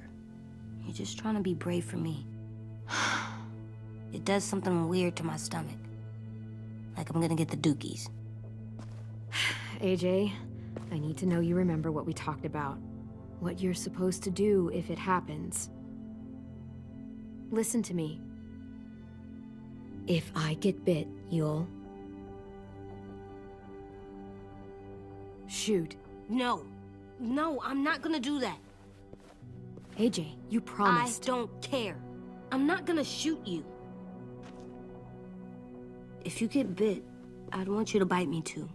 Speaker 5: You're just trying to be brave for me. It does something weird to my stomach. Like I'm gonna get the dookies.
Speaker 1: AJ, I need to know you remember what we talked about. What you're supposed to do if it happens. Listen to me. If I get bit, you'll... shoot.
Speaker 5: No. No, I'm not gonna do that.
Speaker 1: AJ, you promised.
Speaker 5: I don't care. I'm not gonna shoot you. If you get bit, I'd want you to bite me too.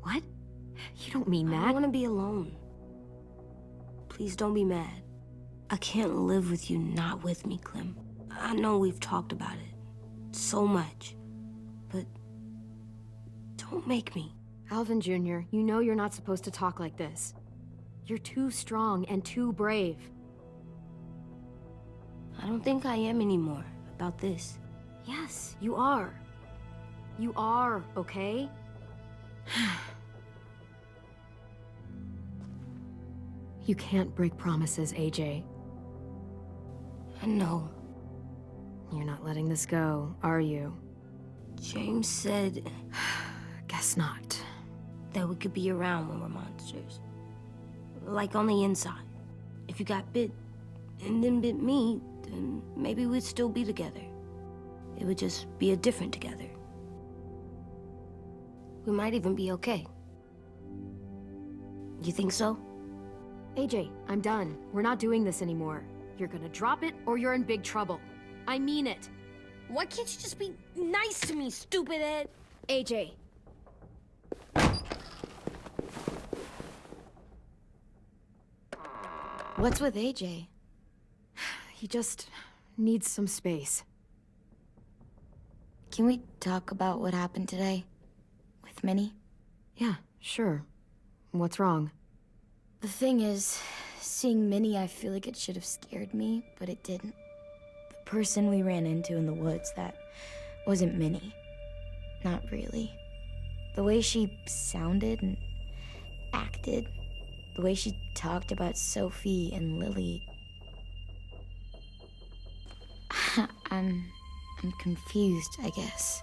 Speaker 1: What? You don't mean
Speaker 5: I
Speaker 1: that.
Speaker 5: don't want to be alone. Please don't be mad. I can't live with you not with me, Clem. I know we've talked about it so much, but don't make me.
Speaker 1: Alvin Jr., you know you're not supposed to talk like this. You're too strong and too brave.
Speaker 5: I don't think I am anymore about this.
Speaker 1: Yes, you are. You are, okay? You can't break promises, AJ.
Speaker 5: I know.
Speaker 1: You're not letting this go, are you?
Speaker 5: James said
Speaker 1: Guess not.
Speaker 5: that we could be around when we're monsters. Like on the inside. If you got bit and then bit me, then maybe we'd still be together. It would just be a different together. We might even be okay. You think so?
Speaker 1: AJ, I'm done. We're not doing this anymore. You're gonna drop it or you're in big trouble. I mean it.
Speaker 5: Why can't you just be nice to me, stupid Ed?
Speaker 1: AJ. What's with AJ? He just needs some space.
Speaker 3: Can we talk about what happened today? With Minnie?
Speaker 1: Yeah, sure. What's wrong?
Speaker 3: The thing is, seeing Minnie, I feel like it should have scared me, but it didn't. The person we ran into in the woods, that wasn't Minnie. Not really. The way she sounded and acted, the way she talked about Sophie and Lily. I'm confused, I guess.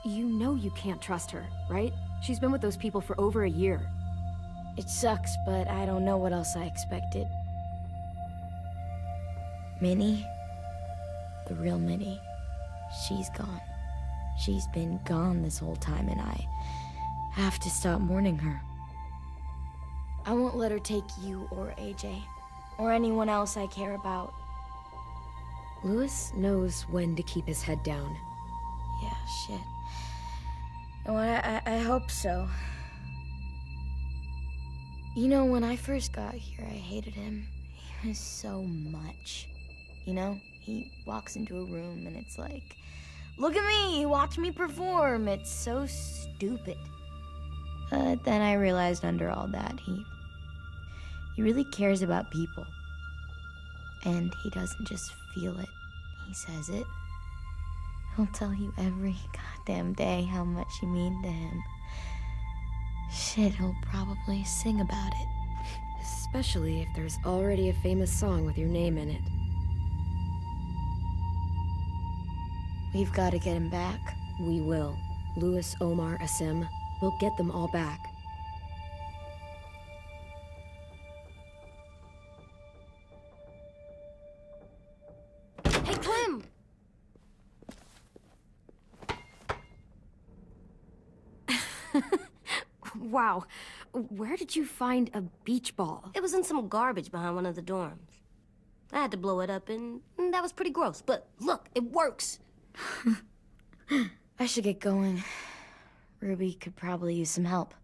Speaker 1: You know you can't trust her, right? She's been with those people for over a year.
Speaker 3: It sucks, but I don't know what else I expected. Minnie, the real Minnie, she's gone. She's been gone this whole time, and I have to stop mourning her. I won't let her take you or AJ, or anyone else I care about.
Speaker 1: Louis knows when to keep his head down.
Speaker 3: Yeah, shit. Well, I hope so. You know, when I first got here, I hated him. He was so much. You know, he walks into a room and it's like, look at me, watch me perform. It's so stupid. But then I realized under all that, he really cares about people. And he doesn't just feel it, he says it. He'll tell you every goddamn day how much you mean to him. Shit, he'll probably sing about it.
Speaker 1: Especially if there's already a famous song with your name in it.
Speaker 3: We've got to get him back.
Speaker 1: We will. Louis, Omar, Asim. We'll get them all back.
Speaker 5: Hey, Clem!
Speaker 1: Wow. Where did you find a beach ball?
Speaker 5: It was in some garbage behind one of the dorms. I had to blow it up, and that was pretty gross. But look, it works.
Speaker 3: I should get going. Ruby could probably use some help.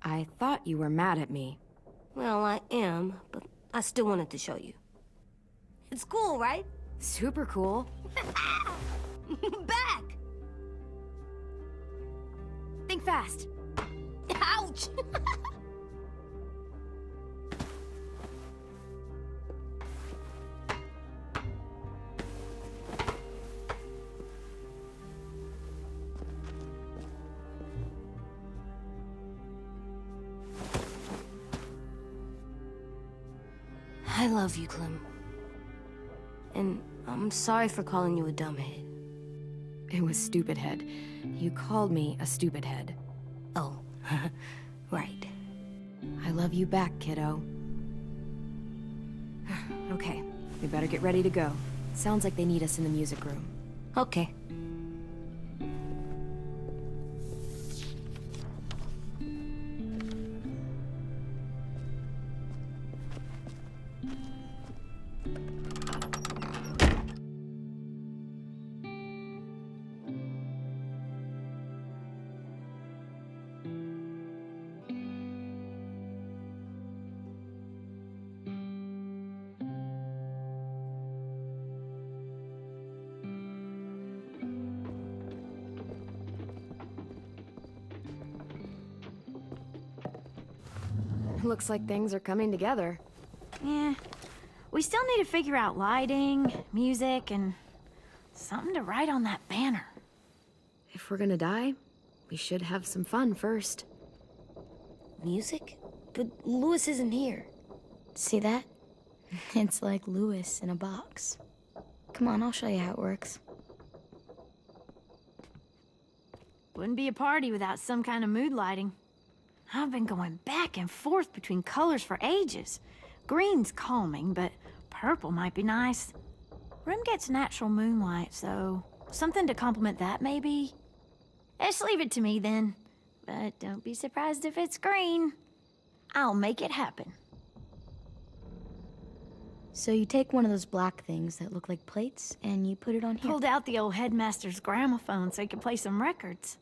Speaker 1: I thought you were mad at me.
Speaker 5: Well, I am, but I still wanted to show you. It's cool, right?
Speaker 1: Super cool.
Speaker 5: Back!
Speaker 1: Think fast.
Speaker 5: Ouch! I love you, Clem. And I'm sorry for calling you a dumbhead.
Speaker 1: It was stupid head. You called me a stupid head.
Speaker 5: Oh, right.
Speaker 1: I love you back, kiddo. Okay, we better get ready to go. Sounds like they need us in the music room.
Speaker 5: Okay.
Speaker 1: Looks like things are coming together.
Speaker 10: Yeah. We still need to figure out lighting, music, and something to write on that banner.
Speaker 1: If we're gonna die, we should have some fun first.
Speaker 5: Music? But Louis isn't here.
Speaker 3: See that? It's like Louis in a box. Come on, I'll show you how it works.
Speaker 10: Wouldn't be a party without some kind of mood lighting. I've been going back and forth between colors for ages. Green's calming, but purple might be nice. Room gets natural moonlight, so something to complement that, maybe? Just leave it to me, then. But don't be surprised if it's green. I'll make it happen.
Speaker 3: So you take one of those black things that look like plates, and you put it on here.
Speaker 10: Pulled out the old headmaster's gramophone so he could play some records.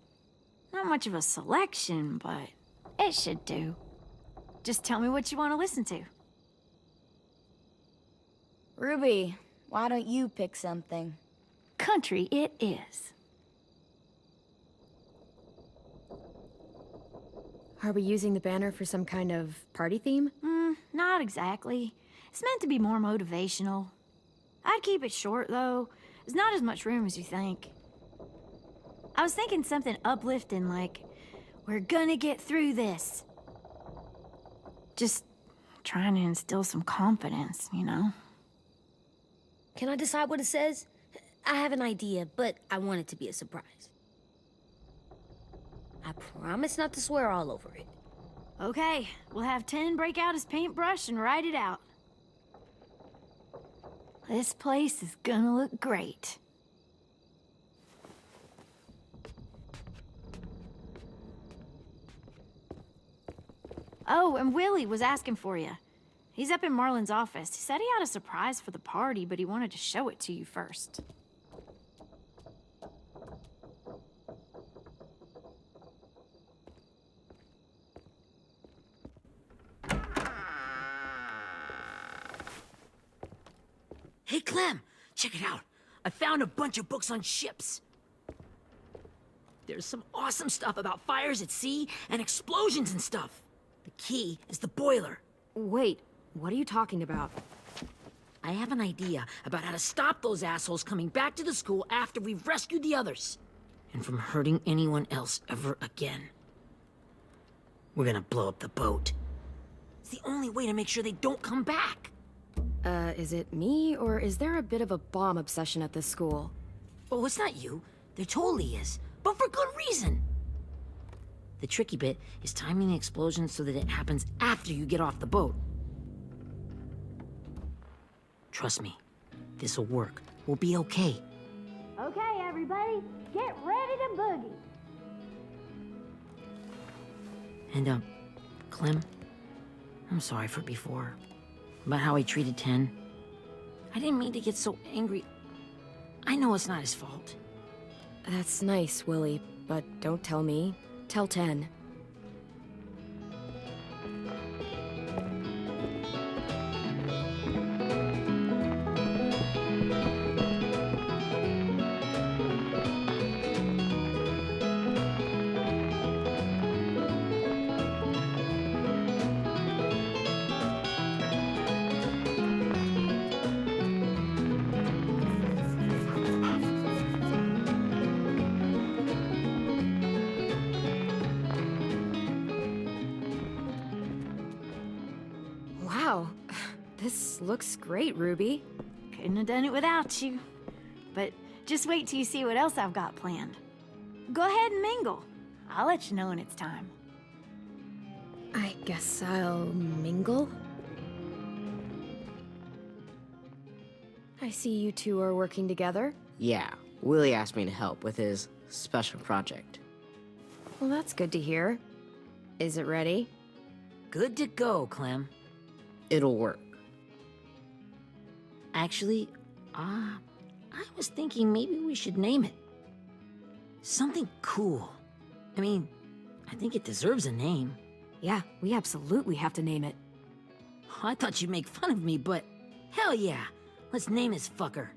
Speaker 10: Not much of a selection, but it should do. Just tell me what you want to listen to.
Speaker 3: Ruby, why don't you pick something?
Speaker 10: Country it is.
Speaker 1: Are we using the banner for some kind of party theme?
Speaker 10: Not exactly. It's meant to be more motivational. I'd keep it short, though. There's not as much room as you think. I was thinking something uplifting like, we're gonna get through this. Just trying to instill some confidence, you know?
Speaker 5: Can I decide what it says? I have an idea, but I want it to be a surprise. I promise not to swear all over it.
Speaker 10: Okay, we'll have 10 break out his paintbrush and write it out. This place is gonna look great. Oh, and Willie was asking for you. He's up in Marlin's office. He said he had a surprise for the party, but he wanted to show it to you first.
Speaker 2: Hey, Clem, check it out. I found a bunch of books on ships. There's some awesome stuff about fires at sea and explosions and stuff. The key is the boiler.
Speaker 1: Wait, what are you talking about?
Speaker 2: I have an idea about how to stop those assholes coming back to the school after we've rescued the others. And from hurting anyone else ever again. We're gonna blow up the boat. It's the only way to make sure they don't come back.
Speaker 1: Is it me, or is there a bit of a bomb obsession at this school?
Speaker 2: Oh, it's not you. There totally is. But for good reason. The tricky bit is timing the explosion so that it happens after you get off the boat. Trust me, this'll work We'll be okay.
Speaker 10: Okay, everybody, get ready to boogie.
Speaker 2: And, Clem, I'm sorry for before. About how he treated Ten. I didn't mean to get so angry. I know it's not his fault.
Speaker 1: That's nice, Willie, but don't tell me. Tell 10. Wow, this looks great, Ruby.
Speaker 10: Couldn't have done it without you. But just wait till you see what else I've got planned. Go ahead and mingle. I'll let you know when it's time.
Speaker 1: I guess I'll mingle? I see you two are working together.
Speaker 4: Yeah, Willie asked me to help with his special project.
Speaker 1: Well, that's good to hear. Is it ready?
Speaker 2: Good to go, Clem.
Speaker 4: It'll work.
Speaker 2: Actually, I was thinking maybe we should name it. Something cool. I mean, I think it deserves a name.
Speaker 1: Yeah, we absolutely have to name it.
Speaker 2: I thought you'd make fun of me, but hell yeah. Let's name this fucker.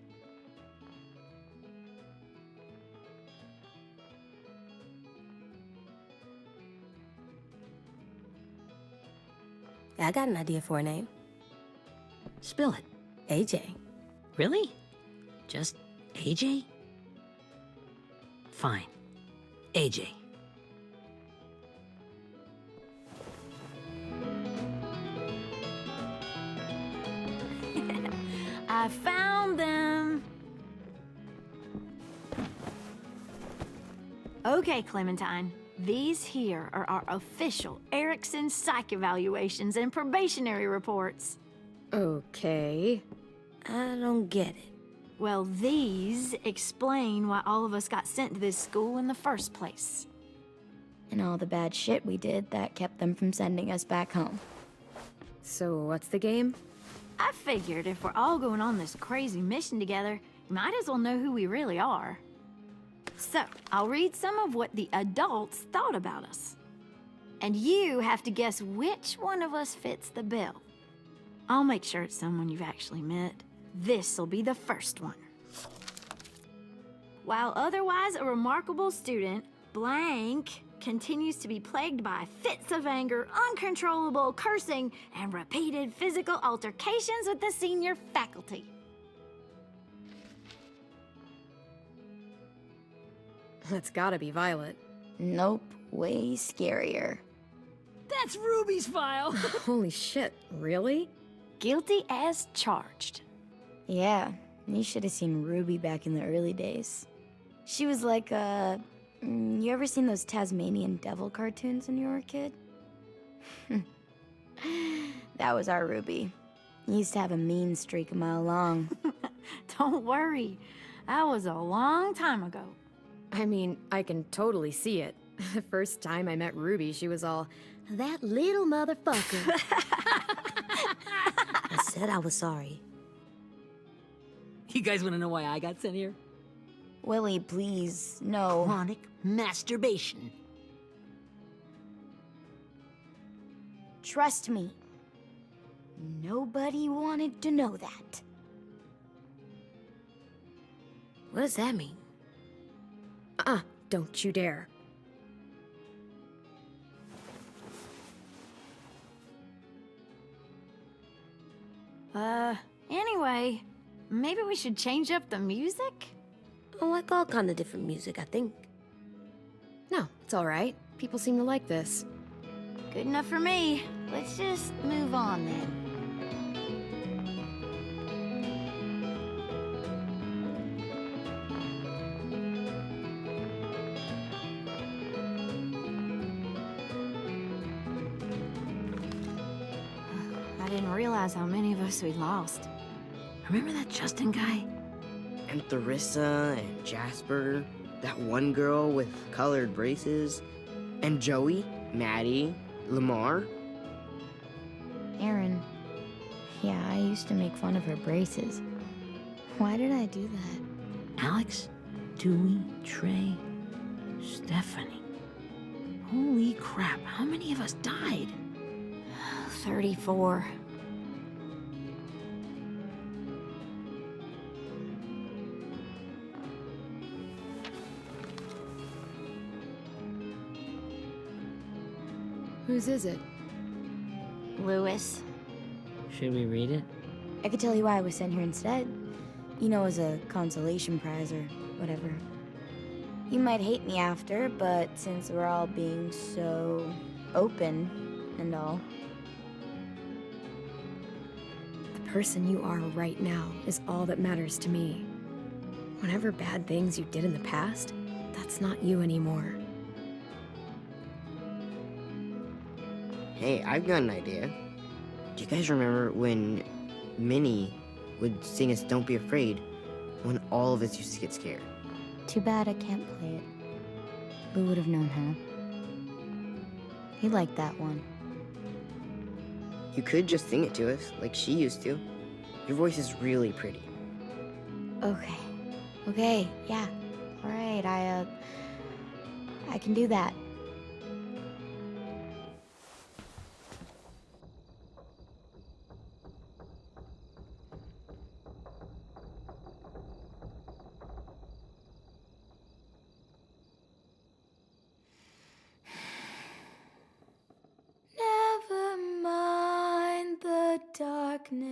Speaker 5: I got an idea for a name.
Speaker 2: Spill it.
Speaker 5: AJ.
Speaker 2: Really? Just AJ? Fine. AJ.
Speaker 10: I found them. Okay, Clementine. These here are our official Erickson psych evaluations and probationary reports.
Speaker 1: Okay.
Speaker 5: I don't get it.
Speaker 10: Well, these explain why all of us got sent to this school in the first place.
Speaker 3: And all the bad shit we did that kept them from sending us back home.
Speaker 1: So what's the game?
Speaker 10: I figured if we're all going on this crazy mission together, you might as well know who we really are. So, I'll read some of what the adults thought about us. And you have to guess which one of us fits the bill. I'll make sure it's someone you've actually met. This'll be the first one. While otherwise a remarkable student, blank continues to be plagued by fits of anger, uncontrollable cursing, and repeated physical altercations with the senior faculty.
Speaker 1: That's gotta be Violet.
Speaker 3: Nope, way scarier.
Speaker 2: That's Ruby's file.
Speaker 1: Holy shit, really?
Speaker 10: Guilty as charged.
Speaker 3: Yeah, you should have seen Ruby back in the early days. She was like you ever seen those Tasmanian devil cartoons when you were a kid? That was our Ruby. Used to have a mean streak a mile long.
Speaker 10: Don't worry, that was a long time ago.
Speaker 1: I mean, I can totally see it. The first time I met Ruby, she was all, "That little motherfucker."
Speaker 5: I said I was sorry.
Speaker 2: You guys want to know why I got sent here?
Speaker 3: Willie, please, no.
Speaker 2: Chronic masturbation.
Speaker 3: Trust me. Nobody wanted to know that.
Speaker 5: What does that mean?
Speaker 1: Don't you dare.
Speaker 10: Anyway, maybe we should change up the music?
Speaker 5: I like all kind of different music, I think.
Speaker 1: No, it's all right. People seem to like this.
Speaker 10: Good enough for me. Let's just move on then. I didn't realize how many of us we'd lost.
Speaker 2: Remember that Justin guy?
Speaker 4: And Theresa and Jasper, that one girl with colored braces, and Joey, Maddie, Lamar.
Speaker 3: Aaron. Yeah, I used to make fun of her braces. Why did I do that?
Speaker 2: Alex, Dewey, Trey, Stephanie. Holy crap, how many of us died?
Speaker 3: 34.
Speaker 1: Whose is it?
Speaker 3: Lewis.
Speaker 2: Should we read it?
Speaker 3: I could tell you why I was sent here instead. You know, as a consolation prize or whatever. You might hate me after, but since we're all being so open and all.
Speaker 1: The person you are right now is all that matters to me. Whatever bad things you did in the past, that's not you anymore.
Speaker 4: Hey, I've got an idea. Do you guys remember when Minnie would sing us Don't Be Afraid when all of us used to get scared?
Speaker 3: Too bad I can't play it. Lou would have known how. He liked that one.
Speaker 4: You could just sing it to us, like she used to. Your voice is really pretty.
Speaker 3: Okay. Okay, yeah. Alright, I can do that. Never mind the darkness.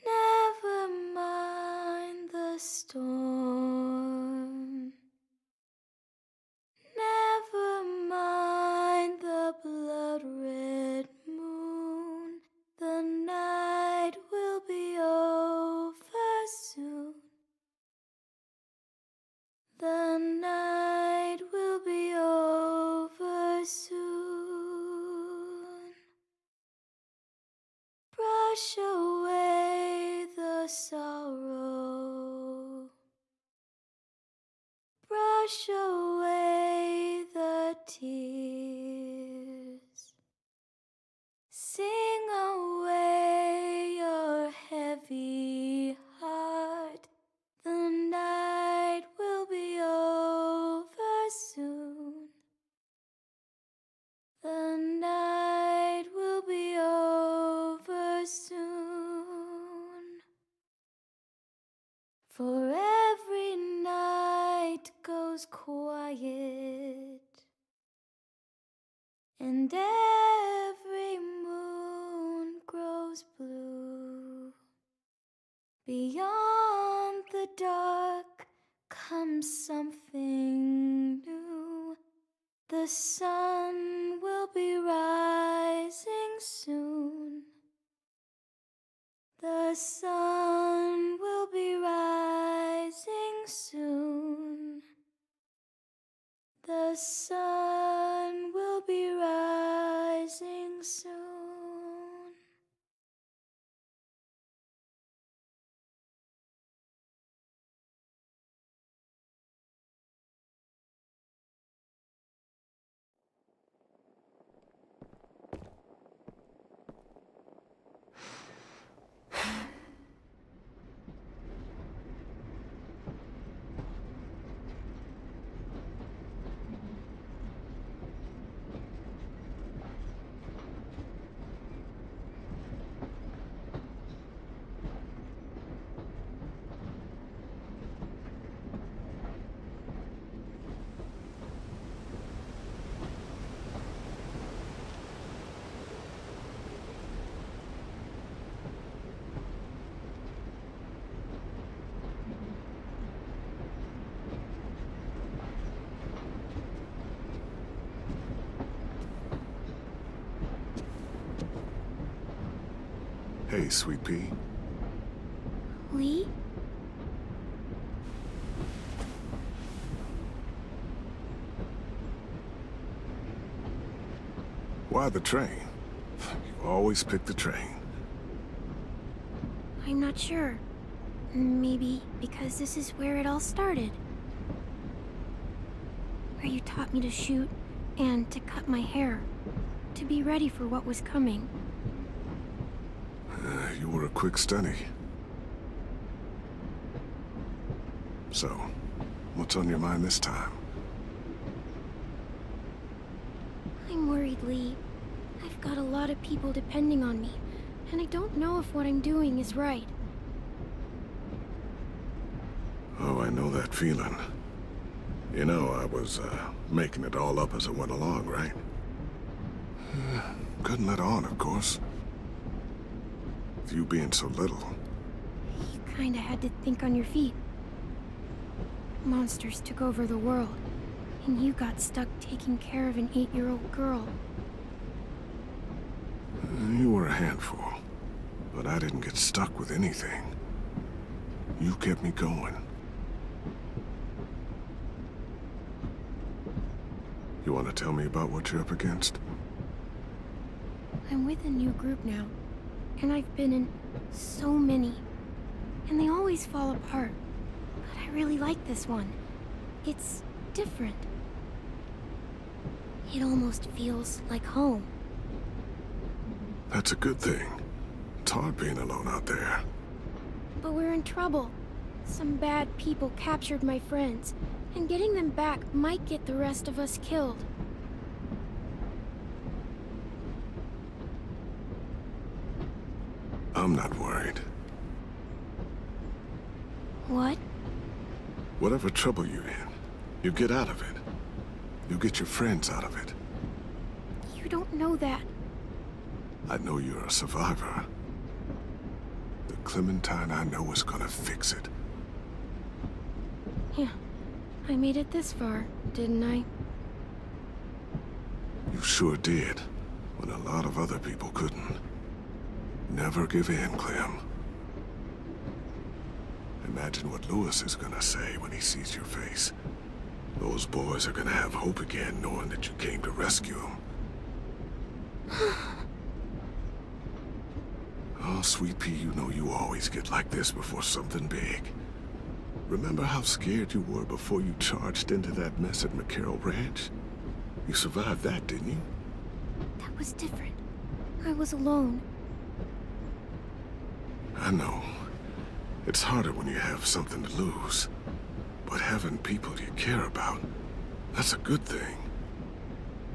Speaker 3: Never mind the storm. Never mind the blood-red moon. The night will be over soon. The night will be over soon. Brush away the sorrow. Brush away the tears. Sing away your heavy heart. The night will be over soon. The night will be over soon. For every night goes quiet, and every moon grows blue. Beyond the dark comes something new. The sun will be rising soon. The sun will be rising soon. The sun will be rising soon.
Speaker 12: Hey, Sweet Pea.
Speaker 3: Lee?
Speaker 12: Why the train? You always pick the train.
Speaker 3: I'm not sure. Maybe because this is where it all started. Where you taught me to shoot and to cut my hair. To be ready for what was coming.
Speaker 12: You were a quick study. So, what's on your mind this time?
Speaker 3: I'm worried, Lee. I've got a lot of people depending on me, and I don't know if what I'm doing is right.
Speaker 12: Oh, I know that feeling. You know, I was, making it all up as it went along, right? Couldn't let on, of course. With you being so little.
Speaker 3: You kinda had to think on your feet. Monsters took over the world, and you got stuck taking care of an 8-year-old girl.
Speaker 12: You were a handful, but I didn't get stuck with anything. You kept me going. You want to tell me about what you're up against?
Speaker 3: I'm with a new group now, and I've been in so many, and they always fall apart. But I really like this one. It's different. It almost feels like home.
Speaker 12: That's a good thing. It's hard being alone out there.
Speaker 3: But we're in trouble. Some bad people captured my friends, and getting them back might get the rest of us killed.
Speaker 12: I'm not worried.
Speaker 3: What?
Speaker 12: Whatever trouble you're in, you get out of it. You get your friends out of it.
Speaker 3: You don't know that.
Speaker 12: I know you're a survivor. The Clementine I know is gonna fix it.
Speaker 3: Yeah, I made it this far, didn't I?
Speaker 12: You sure did, when a lot of other people couldn't. Never give in, Clem. Imagine what Lewis is gonna say when he sees your face. Those boys are gonna have hope again, knowing that you came to rescue them. Oh, Sweet Pea, you know you always get like this before something big. Remember how scared you were before you charged into that mess at McCarroll Ranch? You survived that, didn't you?
Speaker 3: That was different. I was alone.
Speaker 12: I know. It's harder when you have something to lose. But having people you care about, that's a good thing.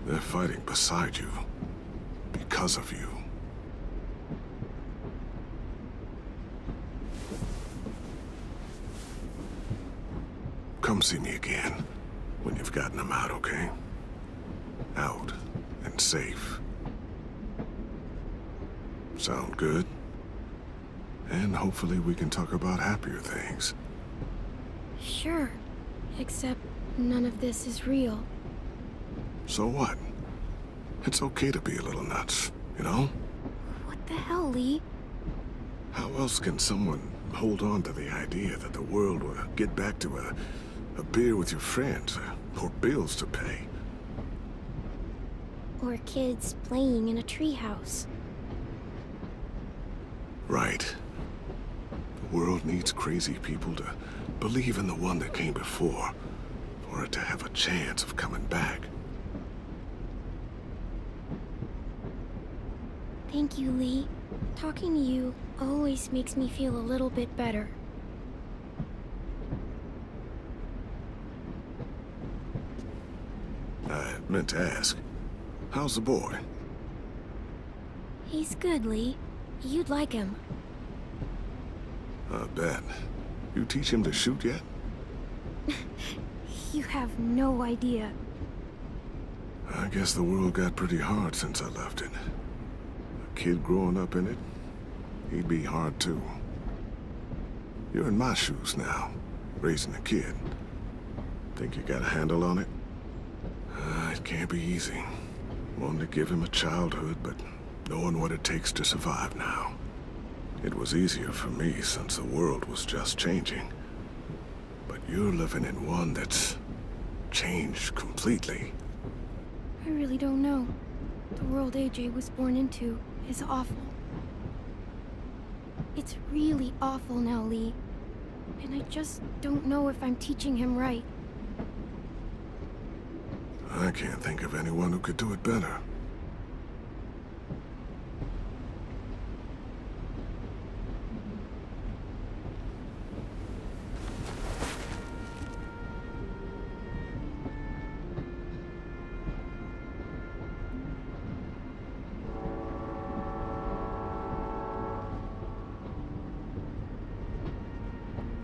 Speaker 12: They're fighting beside you. Because of you. Come see me again when you've gotten them out, okay? Out and safe. Sound good? And hopefully we can talk about happier things.
Speaker 3: Sure. Except none of this is real.
Speaker 12: So what? It's okay to be a little nuts, you know?
Speaker 3: What the hell, Lee?
Speaker 12: How else can someone hold on to the idea that the world will get back to a beer with your friends, or bills to pay?
Speaker 3: Or kids playing in a treehouse.
Speaker 12: Right. The world needs crazy people to believe in the one that came before, for it to have a chance of coming back.
Speaker 3: Thank you, Lee. Talking to you always makes me feel a little bit better.
Speaker 12: I meant to ask, how's the boy?
Speaker 3: He's good, Lee. You'd like him.
Speaker 12: I bet. You teach him to shoot yet?
Speaker 3: You have no idea.
Speaker 12: I guess the world got pretty hard since I left it. A kid growing up in it, he'd be hard too. You're in my shoes now, raising a kid. Think you got a handle on it? It can't be easy. Wanting to give him a childhood, but knowing what it takes to survive now. It was easier for me since the world was just changing. But you're living in one that's changed completely.
Speaker 3: I really don't know. The world AJ was born into is awful.
Speaker 1: It's really awful now, Lee. And I just don't know if I'm teaching him right.
Speaker 12: I can't think of anyone who could do it better.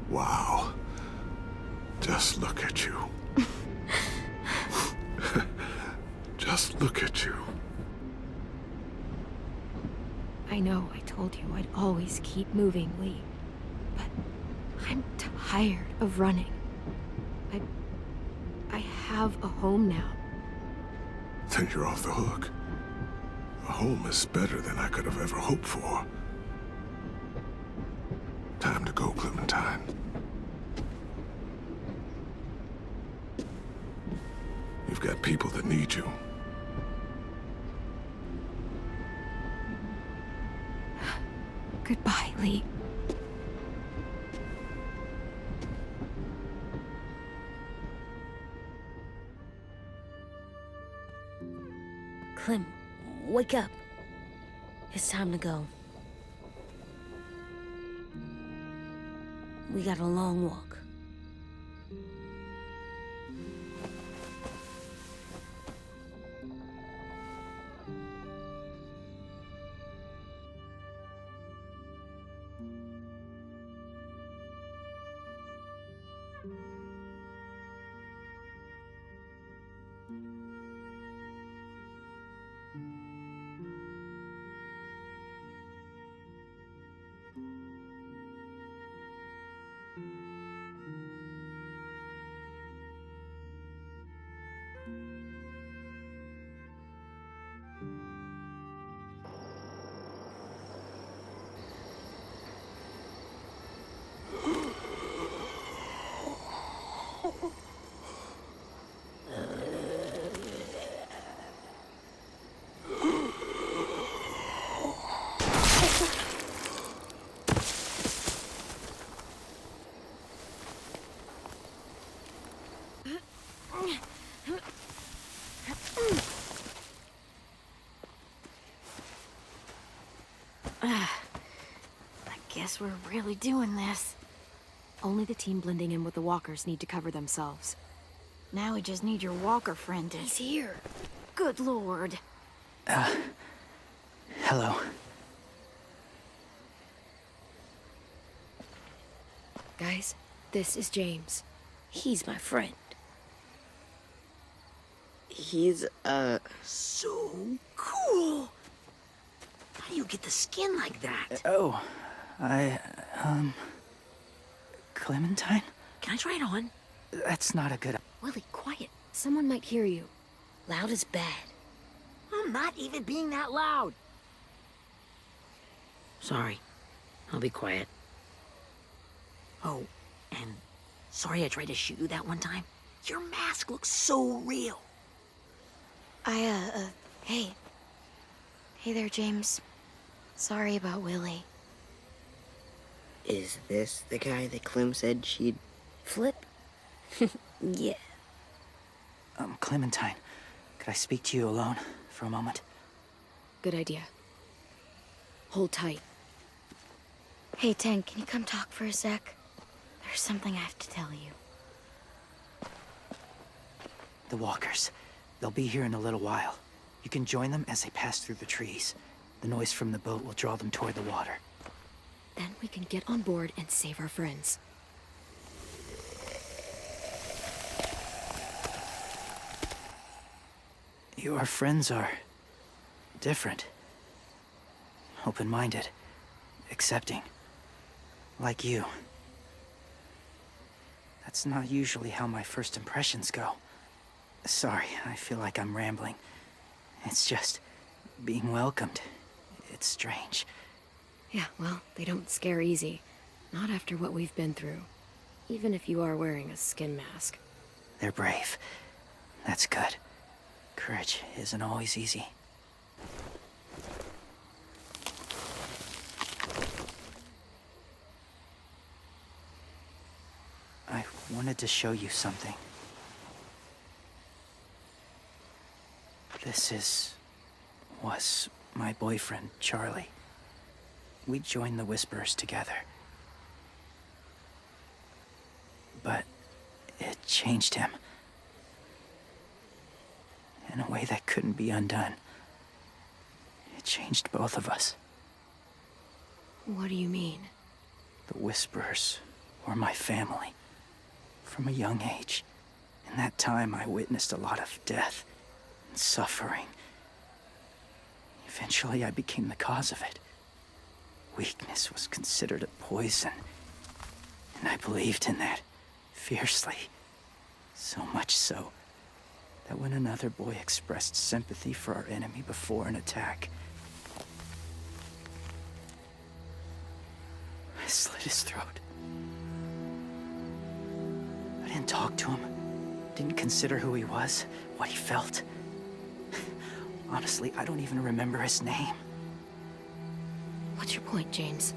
Speaker 12: Wow. Just look at you. Just look at you.
Speaker 1: I know I told you I'd always keep moving, Lee. But I'm tired of running. I have a home now.
Speaker 12: Then you're off the hook. A home is better than I could have ever hoped for. Time to go, Clementine. You've got people that need you.
Speaker 1: Goodbye, Lee.
Speaker 5: Clem, wake up. It's time to go. We got a long walk.
Speaker 10: I guess we're really doing this.
Speaker 1: Only the team blending in with the walkers need to cover themselves.
Speaker 10: Now we just need your walker friend to...
Speaker 1: He's here.
Speaker 10: Good lord.
Speaker 9: Hello.
Speaker 1: Guys, this is James.
Speaker 5: He's my friend.
Speaker 4: He's,
Speaker 2: So cool! How do you get the skin like that?
Speaker 9: Oh, Clementine?
Speaker 2: Can I try it on?
Speaker 9: That's not a good...
Speaker 2: Willie, quiet.
Speaker 1: Someone might hear you.
Speaker 5: Loud is bad.
Speaker 2: I'm not even being that loud. Sorry. I'll be quiet. Oh, and sorry I tried to shoot you that one time. Your mask looks so real.
Speaker 3: Hey. Hey there, James. Sorry about Willie.
Speaker 4: is this the guy that Clem said she'd...
Speaker 5: Flip? Yeah.
Speaker 9: Clementine, could I speak to you alone for a moment?
Speaker 1: Good idea. Hold tight.
Speaker 3: Hey, Tank, can you come talk for a sec? There's something I have to tell you.
Speaker 9: The walkers. They'll be here in a little while. You can join them as they pass through the trees. The noise from the boat will draw them toward the water.
Speaker 1: Then we can get on board and save our friends.
Speaker 9: Your friends are... different. Open-minded. Accepting. Like you. That's not usually how my first impressions go. Sorry, I feel like I'm rambling. It's just... being welcomed. It's strange.
Speaker 1: Yeah, well, they don't scare easy. Not after what we've been through. Even if you are wearing a skin mask.
Speaker 9: They're brave. That's good. Courage isn't always easy. wanted to show you something. Was my boyfriend, Charlie. We joined the Whisperers together. But it changed him. In a way that couldn't be undone. It changed both of us.
Speaker 1: What do you mean?
Speaker 9: The Whisperers were my family. From a young age. In that time, I witnessed a lot of death and suffering. Eventually, I became the cause of it. Weakness was considered a poison. And I believed in that, fiercely. So much so, that when another boy expressed sympathy for our enemy before an attack, I slit his throat. I didn't talk to him. Didn't consider who he was, what he felt. Honestly, I don't even remember his name.
Speaker 1: What's your point, James?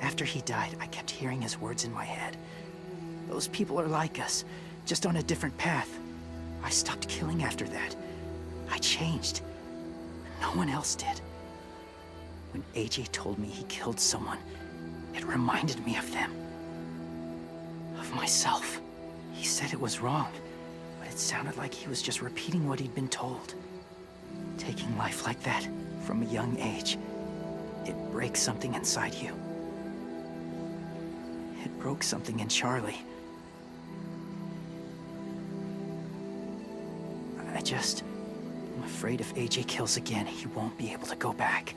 Speaker 9: After he died, I kept hearing his words in my head. Those people are like us, just on a different path. I stopped killing after that. I changed. No one else did. When AJ told me he killed someone, it reminded me of them. Of myself. He said it was wrong, but it sounded like he was just repeating what he'd been told. Taking life like that, from a young age, it breaks something inside you. It broke something in Charlie. I'm afraid if AJ kills again, he won't be able to go back.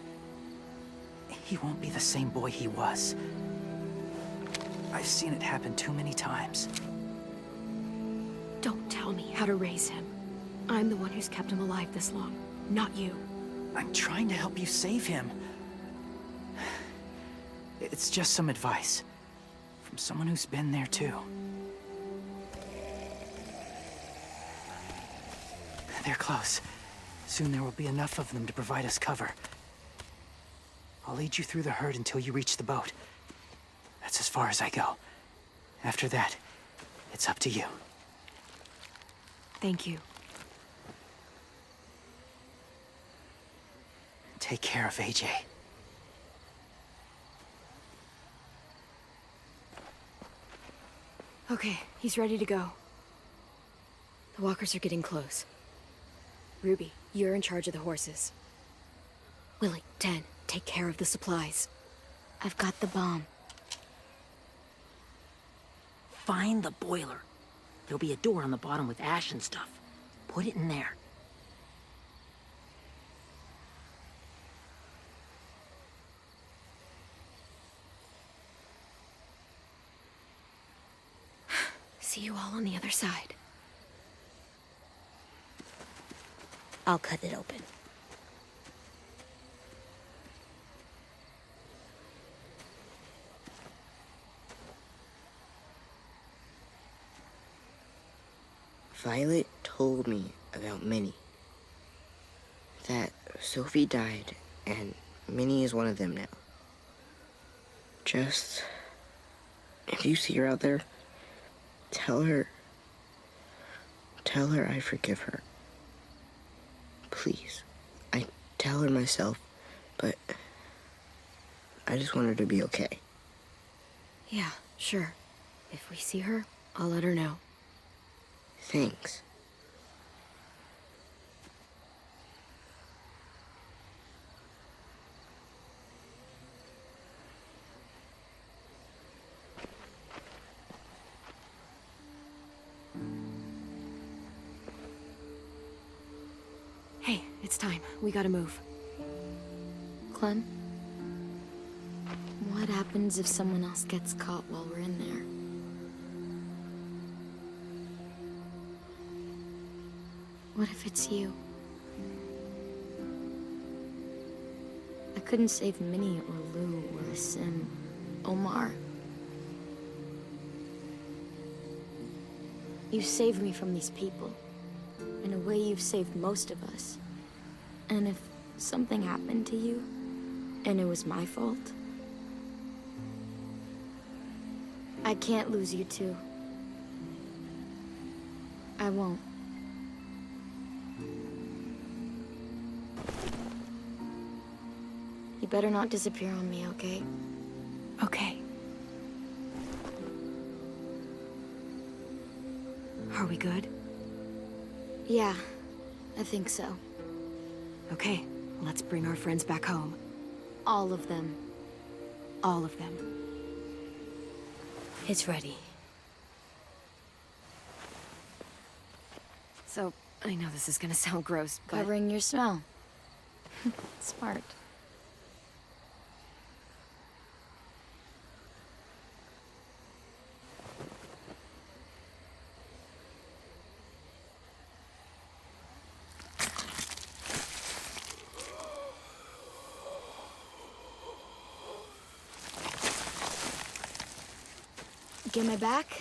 Speaker 9: He won't be the same boy he was. I've seen it happen too many times.
Speaker 1: Don't tell me how to raise him. I'm the one who's kept him alive this long, not you.
Speaker 9: I'm trying to help you save him. It's just some advice. From someone who's been there too. They're close. Soon there will be enough of them to provide us cover. I'll lead you through the herd until you reach the boat. That's as far as I go. After that, it's up to you.
Speaker 1: Thank you.
Speaker 9: Take care of AJ.
Speaker 1: Okay, he's ready to go. The walkers are getting close. Ruby, you're in charge of the horses. Willie, Dan, take care of the supplies.
Speaker 3: I've got the bomb.
Speaker 2: Find the boiler. There'll be a door on the bottom with ash and stuff. Put it in there.
Speaker 1: See you all on the other side.
Speaker 5: I'll cut it open.
Speaker 4: Violet told me about Minnie. That Sophie died, and Minnie is one of them now. Just... if you see her out there, tell her I forgive her. Please. I tell her myself, but I just want her to be okay.
Speaker 1: Yeah, sure. If we see her, I'll let her know.
Speaker 4: Thanks.
Speaker 1: Hey, it's time. We gotta move.
Speaker 3: Clem? What happens if someone else gets caught while we're in there? What if it's you? I couldn't save Minnie or Lou or Sim, Omar. You saved me from these people. In a way, you've saved most of us. And if something happened to you, and it was my fault, I can't lose you too. I won't. You better not disappear on me, okay?
Speaker 1: Okay. Are we good?
Speaker 3: Yeah, I think so.
Speaker 1: Okay, let's bring our friends back home.
Speaker 3: All of them.
Speaker 1: All of them.
Speaker 5: It's ready.
Speaker 1: So, I know this is gonna sound gross, but...
Speaker 3: Covering your smell. Smart. Get my back?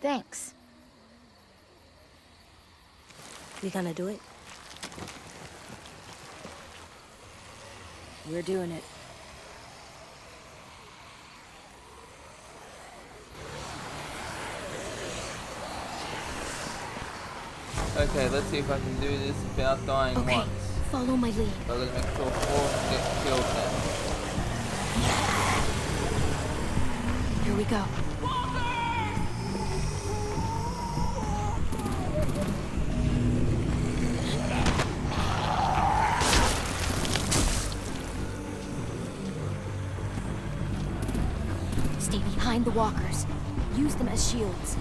Speaker 3: Thanks.
Speaker 5: We gonna do it?
Speaker 1: We're doing it.
Speaker 11: Okay, let's see if I can do this without dying
Speaker 5: Okay,
Speaker 11: once.
Speaker 5: follow my lead.
Speaker 11: So I'm gonna make sure 4 get killed now.
Speaker 1: Here we go.
Speaker 6: Stay behind the walkers. Use them as shields.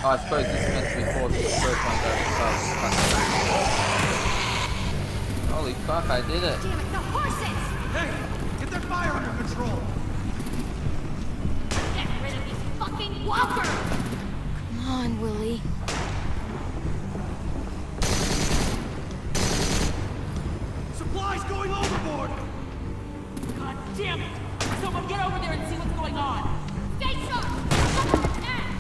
Speaker 11: Oh, I suppose this is meant to be forced to the first one goes. Holy fuck, I did it.
Speaker 6: Damn it, the horses!
Speaker 13: Hey, get their fire under control.
Speaker 6: Get rid of these fucking walkers!
Speaker 3: Come on, Willie.
Speaker 13: Supplies going overboard.
Speaker 2: God damn it! Someone get over there and see what's going on!
Speaker 6: Stay sharp! Cover the tank!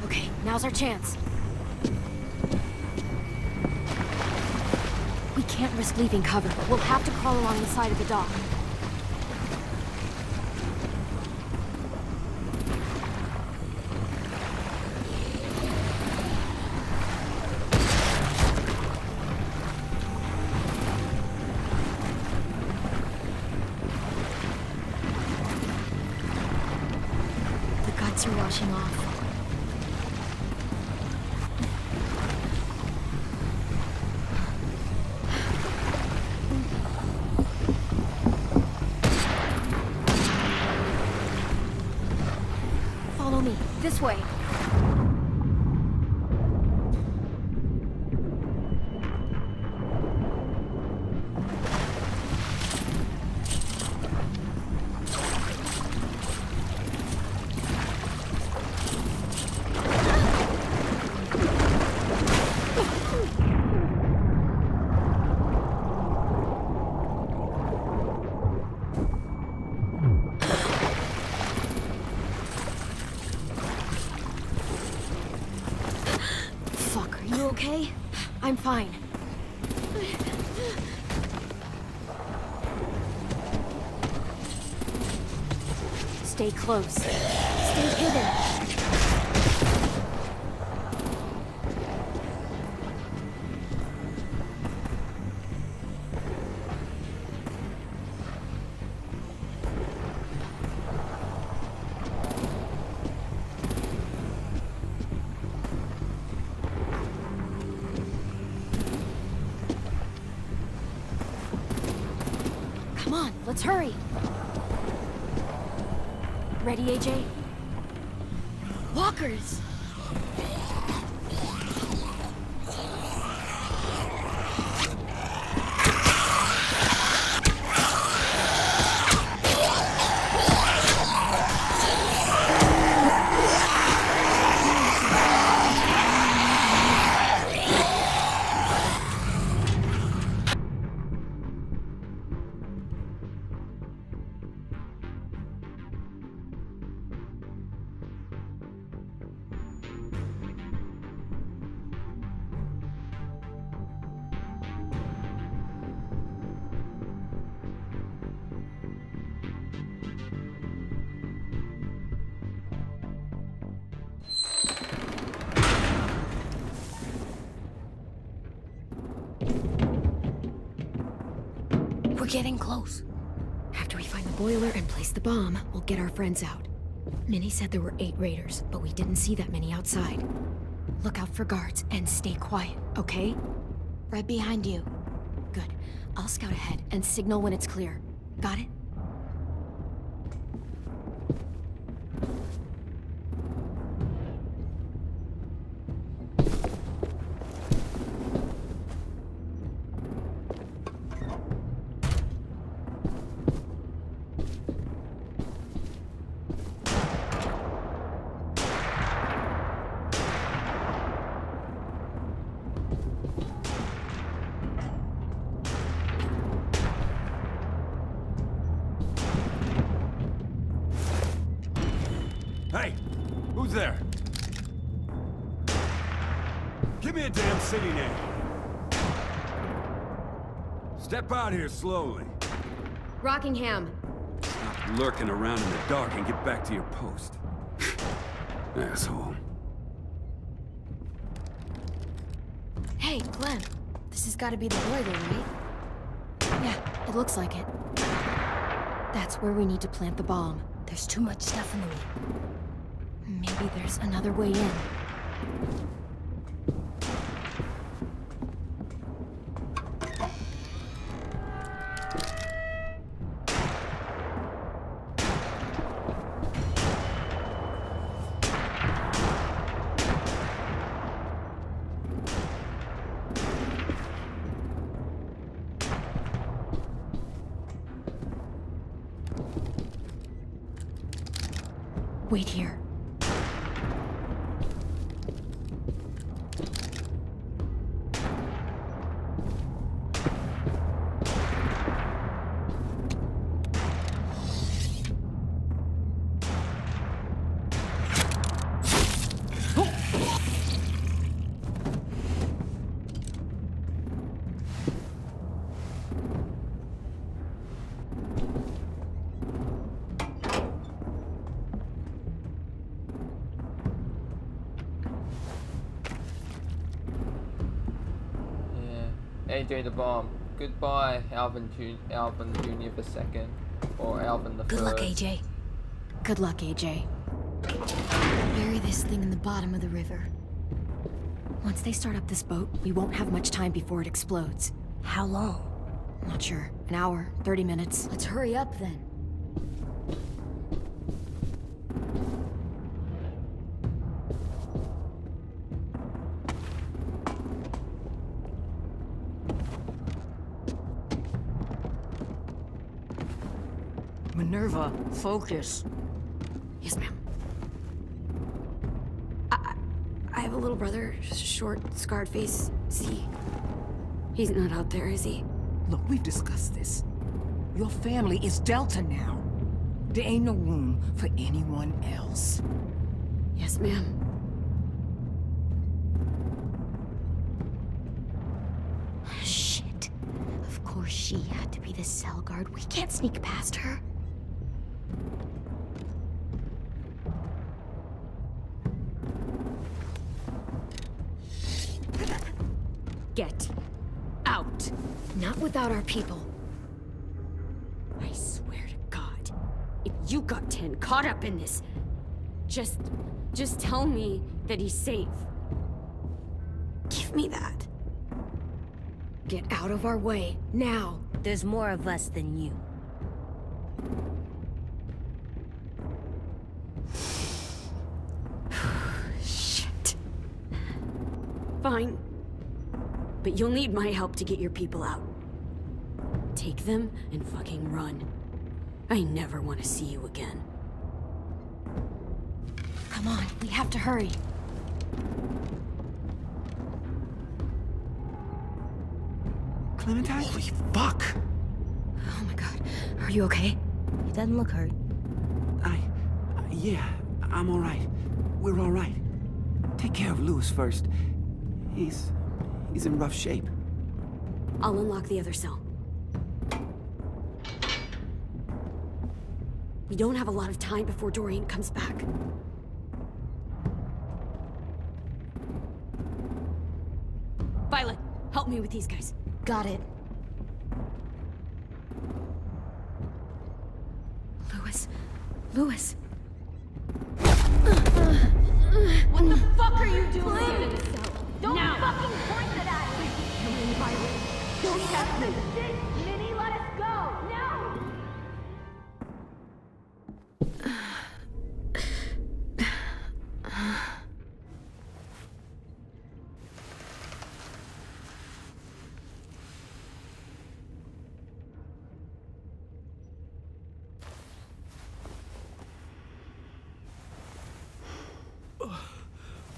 Speaker 1: Okay, now's our chance. We can't risk leaving cover. We'll have to crawl along the side of the dock. The guts are washing off. Follow me. This way. Fuck, are you okay? I'm fine. Stay close. Stay hidden. Come on, let's hurry. Ready, AJ? Walkers!
Speaker 5: We're getting close.
Speaker 1: After we find the boiler and place the bomb, we'll get our friends out. Minnie said there were 8 raiders, but we didn't see that many outside. Look out for guards and stay quiet, okay?
Speaker 3: Right behind you.
Speaker 1: Good. I'll scout ahead and signal when it's clear. Got it?
Speaker 14: Hey, who's there? Give me a damn city name. Step out here slowly.
Speaker 1: Rockingham.
Speaker 14: Stop lurking around in the dark and get back to your post. Asshole.
Speaker 3: Hey, Clem. This has got to be the boiler, right?
Speaker 1: Yeah, it looks like it. That's where we need to plant the bomb.
Speaker 5: There's too much stuff in the way.
Speaker 1: Maybe there's another way in. Wait here.
Speaker 11: AJ the bomb. Goodbye, Alvin Jr. the second, or Alvin the
Speaker 5: Good
Speaker 11: third.
Speaker 5: luck, AJ.
Speaker 1: Good luck, AJ. Bury this thing in the bottom of the river. Once they start up this boat, we won't have much time before it explodes.
Speaker 5: How long?
Speaker 1: Not sure. An hour, 30 minutes.
Speaker 3: Let's hurry up then.
Speaker 2: Minerva, focus.
Speaker 1: Yes, ma'am. I have a little brother, short, scarred face. See? He's not out there, is he?
Speaker 2: Look, we've discussed this. Your family is Delta now. There ain't no room for anyone else.
Speaker 1: Yes, ma'am.
Speaker 3: Shit. Of course she had to be the cell guard. We can't sneak past her.
Speaker 1: Get out. Not without our people.
Speaker 6: I swear to God, if you got 10 caught up in this, just tell me that he's safe.
Speaker 1: Give me that. Get out of our way, now.
Speaker 5: There's more of us than you.
Speaker 6: Fine. But you'll need my help to get your people out. Take them and fucking run. I never want to see you again.
Speaker 3: Come on, we have to hurry.
Speaker 9: Clementine?
Speaker 4: Holy fuck!
Speaker 1: Oh my god. Are you okay?
Speaker 5: He doesn't look hurt.
Speaker 9: Yeah, I'm all right. We're all right. Take care of Louis first. He's in rough shape.
Speaker 6: I'll unlock the other cell. We don't have a lot of time before Dorian comes back. Violet, help me with these guys.
Speaker 3: Got it.
Speaker 1: Louis. Louis.
Speaker 10: What the fuck are you doing in the cell? Don't fucking point it at me! Come in, Violet. Don't have this! Minnie, let us go! No!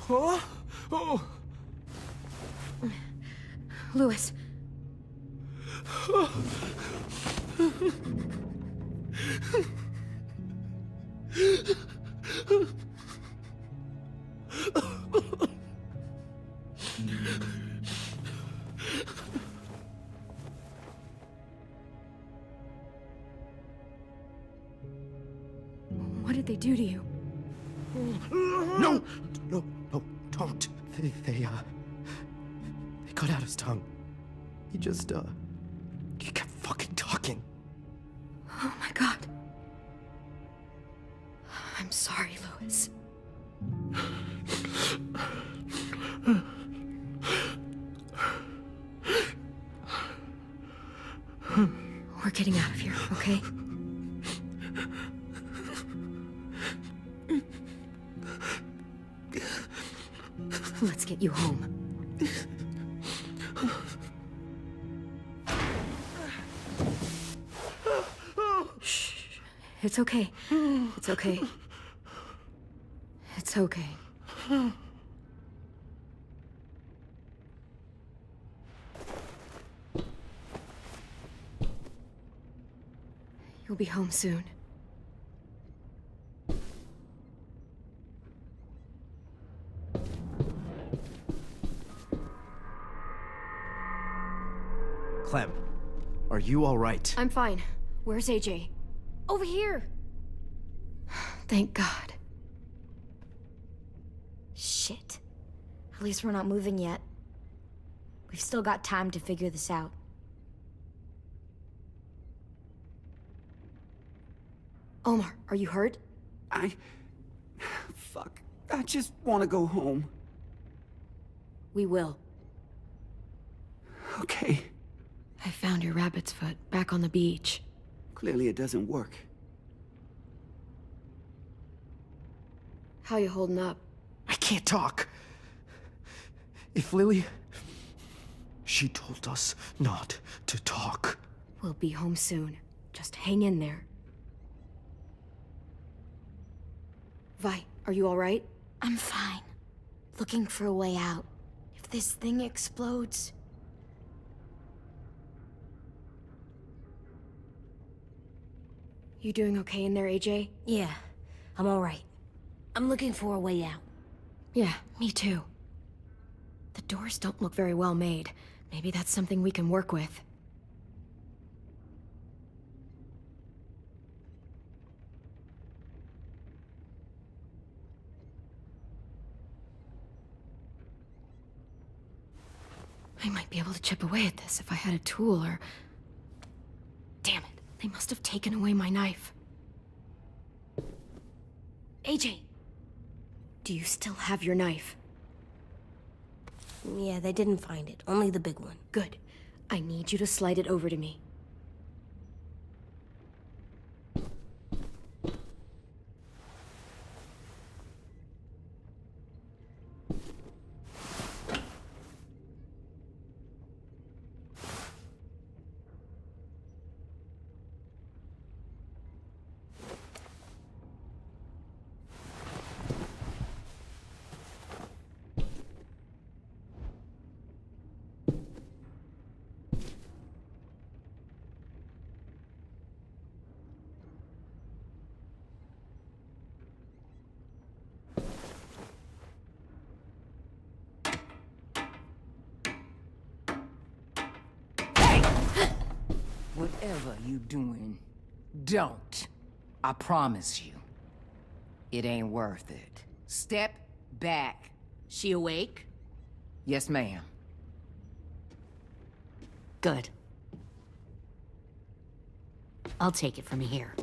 Speaker 9: Huh? Oh.
Speaker 1: Louis. What did they do to you?
Speaker 4: No, don't. They cut out his tongue. He kept fucking talking.
Speaker 1: Oh my god. I'm sorry, Louis. We're getting out of here, okay? Let's get you home. Shh. It's okay. It's okay. It's okay. You'll be home soon.
Speaker 4: Clem, are you all right?
Speaker 1: I'm fine. Where's AJ?
Speaker 3: Over here!
Speaker 1: Thank God.
Speaker 3: Shit. At least we're not moving yet. We've still got time to figure this out.
Speaker 1: Omar, are you hurt?
Speaker 9: Fuck. I just want to go home.
Speaker 6: We will.
Speaker 9: Okay.
Speaker 1: I found your rabbit's foot back on the beach.
Speaker 9: Clearly it doesn't work.
Speaker 1: How you holding up?
Speaker 4: I can't talk. If Lily... She told us not to talk.
Speaker 1: We'll be home soon. Just hang in there. Vi, are you all right?
Speaker 3: I'm fine. Looking for a way out. If this thing explodes...
Speaker 1: You doing okay in there, AJ?
Speaker 5: Yeah, I'm all right. I'm looking for a way out.
Speaker 1: Yeah, me too. The doors don't look very well made. Maybe that's something we can work with. I might be able to chip away at this if I had a tool or... Damn it, they must have taken away my knife. AJ! Do you still have your knife?
Speaker 5: Yeah, they didn't find it. Only the big one.
Speaker 1: Good. I need you to slide it over to me.
Speaker 15: Whatever you doing, don't. I promise you. It ain't worth it. Step back.
Speaker 6: She awake?
Speaker 15: Yes, ma'am.
Speaker 6: Good. I'll take it from here.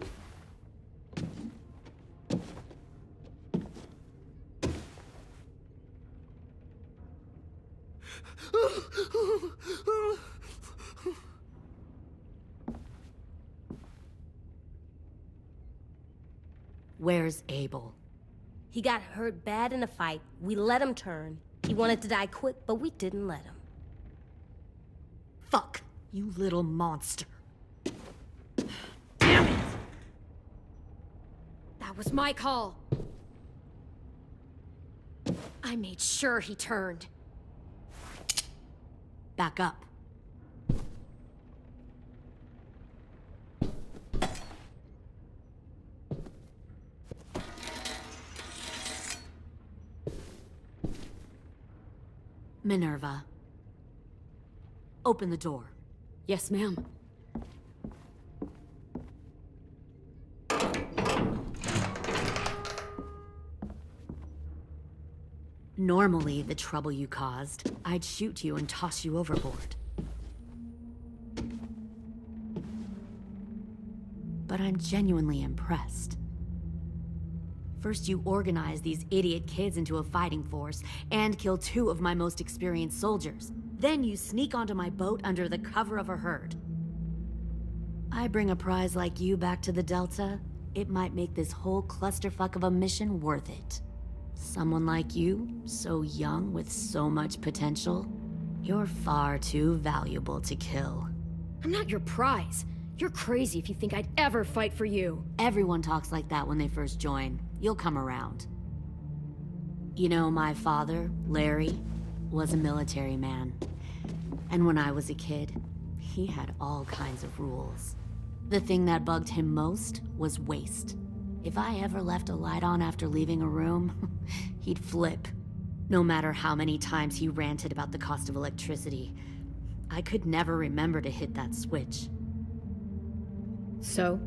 Speaker 6: Where's Abel?
Speaker 5: He got hurt bad in a fight. We let him turn. He wanted to die quick, but we didn't let him.
Speaker 6: Fuck, you little monster. Damn it! That was my call. I made sure he turned. Back up. Minerva. Open the door. Yes, ma'am. Normally, the trouble you caused, I'd shoot you and toss you overboard. But I'm genuinely impressed. First, you organize these idiot kids into a fighting force and kill 2 of my most experienced soldiers. Then you sneak onto my boat under the cover of a herd. I bring a prize like you back to the Delta, it might make this whole clusterfuck of a mission worth it. Someone like you, so young with so much potential, you're far too valuable to kill.
Speaker 10: I'm not your prize. You're crazy if you think I'd ever fight for you.
Speaker 6: Everyone talks like that when they first join. You'll come around. You know, my father, Larry, was a military man. And when I was a kid, he had all kinds of rules. The thing that bugged him most was waste. If I ever left a light on after leaving a room, he'd flip. No matter how many times he ranted about the cost of electricity, I could never remember to hit that switch.
Speaker 10: So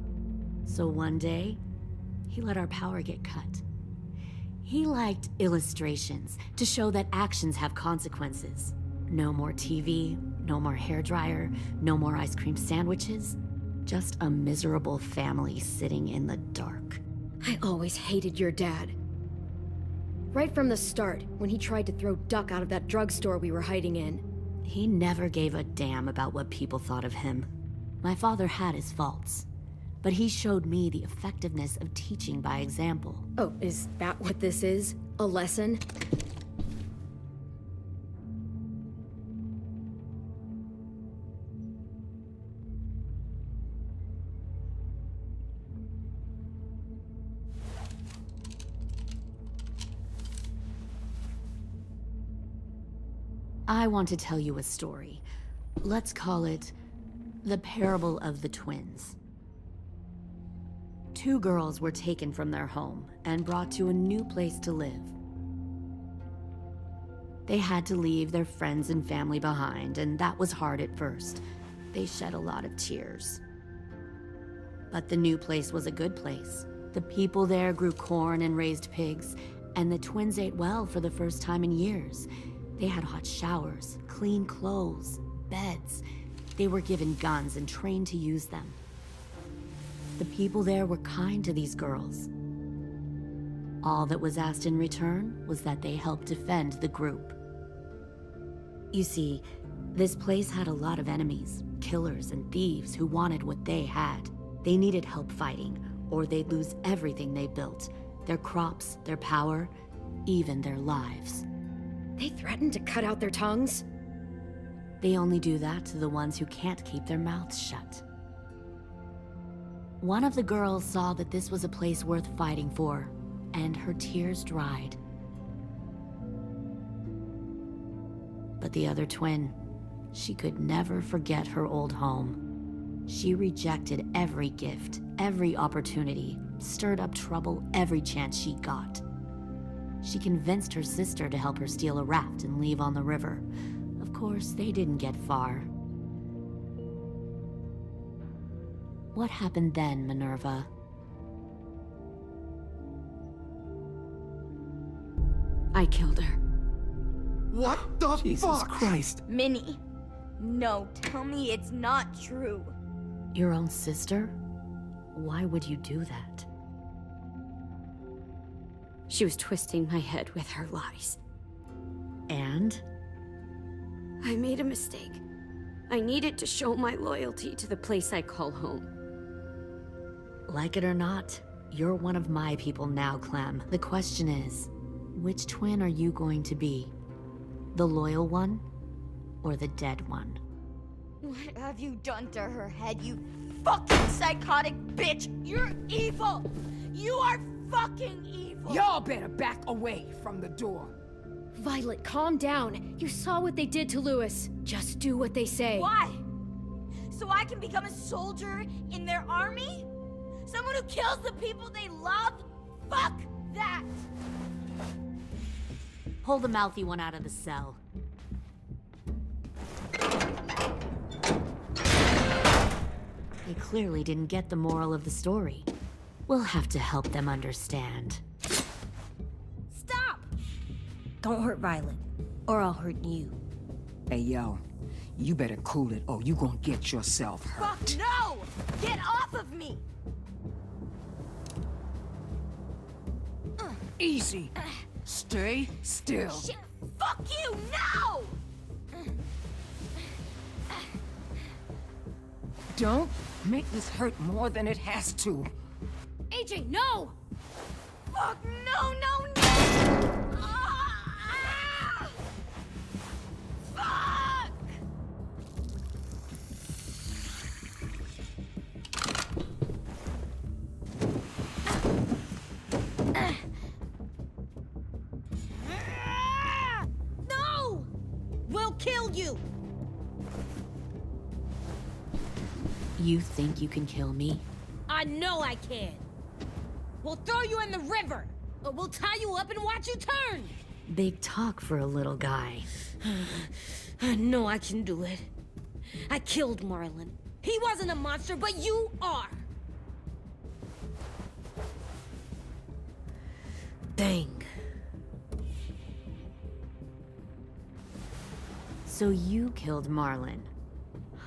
Speaker 6: one day, he let our power get cut. He liked illustrations to show that actions have consequences. No more TV, no more hairdryer, no more ice cream sandwiches. Just a miserable family sitting in the dark.
Speaker 10: I always hated your dad. Right from the start, when he tried to throw Duck out of that drugstore we were hiding in.
Speaker 6: He never gave a damn about what people thought of him. My father had his faults, but he showed me the effectiveness of teaching by example.
Speaker 10: Oh, is that what this is? A lesson?
Speaker 6: I want to tell you a story. Let's call it the Parable of the Twins. 2 girls were taken from their home and brought to a new place to live. They had to leave their friends and family behind, and that was hard at first. They shed a lot of tears. But the new place was a good place. The people there grew corn and raised pigs, and the twins ate well for the first time in years. They had hot showers, clean clothes, beds. They were given guns and trained to use them. The people there were kind to these girls. All that was asked in return was that they help defend the group. You see, this place had a lot of enemies, killers and thieves who wanted what they had. They needed help fighting, or they'd lose everything they built. Their crops, their power, even their lives.
Speaker 10: They threatened to cut out their tongues?
Speaker 6: They only do that to the ones who can't keep their mouths shut. One of the girls saw that this was a place worth fighting for, and her tears dried. But the other twin, she could never forget her old home. She rejected every gift, every opportunity, stirred up trouble every chance she got. She convinced her sister to help her steal a raft and leave on the river. Of course, they didn't get far. What happened then, Minerva?
Speaker 1: I killed her.
Speaker 13: What the
Speaker 9: Jesus
Speaker 13: fuck?
Speaker 9: Christ.
Speaker 3: Minnie, no, tell me it's not true.
Speaker 6: Your own sister? Why would you do that?
Speaker 1: She was twisting my head with her lies.
Speaker 6: And?
Speaker 1: I made a mistake. I needed to show my loyalty to the place I call home.
Speaker 6: Like it or not, you're one of my people now, Clem. The question is, which twin are you going to be? The loyal one, or the dead one?
Speaker 3: What have you done to her head, you fucking psychotic bitch? You're evil! You are fucking evil!
Speaker 15: Y'all better back away from the door.
Speaker 1: Violet, calm down. You saw what they did to Lewis. Just do what they say.
Speaker 3: Why? So I can become a soldier in their army? Someone who kills the people they love? Fuck that!
Speaker 6: Pull the mouthy one out of the cell. They clearly didn't get the moral of the story. We'll have to help them understand.
Speaker 5: Stop! Don't hurt Violet, or I'll hurt you.
Speaker 15: Hey, yo, you better cool it or you gonna get yourself hurt.
Speaker 3: Fuck no! Get off of me!
Speaker 15: Easy. Stay still.
Speaker 3: Shit! Fuck you! No!
Speaker 15: Don't make this hurt more than it has to.
Speaker 1: AJ, no!
Speaker 3: Fuck no, no, no! Ah! Fuck! No! We'll kill you!
Speaker 6: You think you can kill me?
Speaker 5: I know I can. We'll throw you in the river, or we'll tie you up and watch you turn.
Speaker 6: Big talk for a little guy.
Speaker 5: I know I can do it. I killed Marlon. He wasn't a monster, but you are. Dang.
Speaker 6: So you killed Marlon.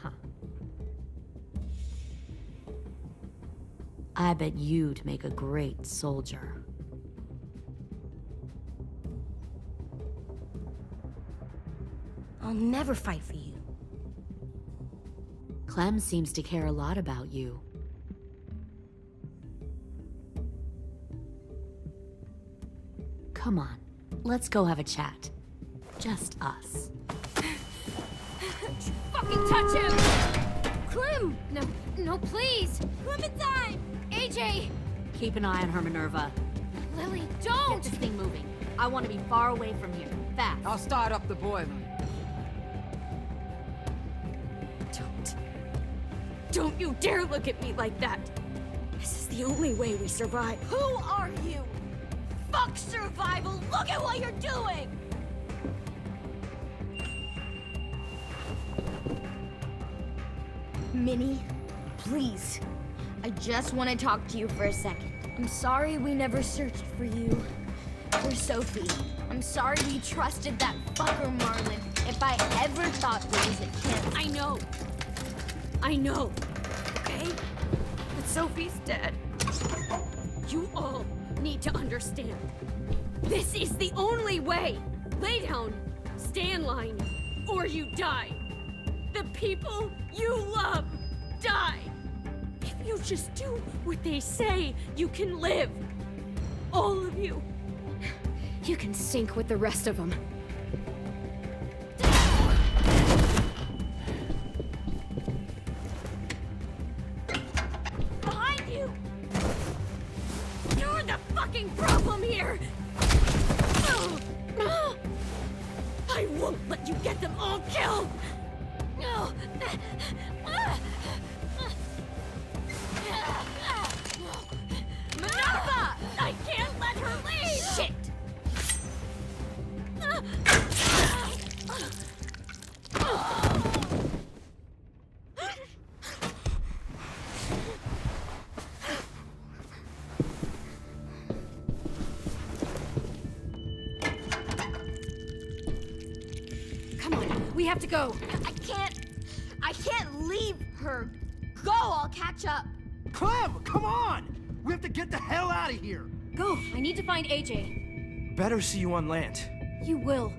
Speaker 6: Huh. I bet you'd make a great soldier.
Speaker 5: I'll never fight for you.
Speaker 6: Clem seems to care a lot about you. Come on, let's go have a chat. Just us.
Speaker 1: Fucking touch him! Clem! No, please!
Speaker 3: Clementine!
Speaker 1: AJ!
Speaker 6: Keep an eye on her, Minerva.
Speaker 1: Lily,
Speaker 6: Get
Speaker 1: don't!
Speaker 6: this thing moving. I want to be far away from here. Fast.
Speaker 15: I'll start up the boiler.
Speaker 1: Don't you dare look at me like that! This is the only way we survive.
Speaker 3: Who are you? Fuck survival! Look at what you're doing! Minnie, please. I just want to talk to you for a second. I'm sorry we never searched for you. For Sophie. I'm sorry we trusted that fucker Marlon. If I ever thought there was a chance.
Speaker 1: I know, okay? But Sophie's dead. You all need to understand. This is the only way! Lay down, stay in line, or you die. The people you love die. If you just do what they say, you can live. All of you. You can sink with the rest of them.
Speaker 3: Behind you!
Speaker 1: You're the fucking problem here! I won't let you get them all killed!
Speaker 3: Minerva! I can't let her leave!
Speaker 1: Shit! We have to go.
Speaker 3: I can't leave her. Go, I'll catch up.
Speaker 13: Clem, come on! We have to get the hell out of here!
Speaker 1: Go. I need to find AJ.
Speaker 13: Better see you on land.
Speaker 1: You will.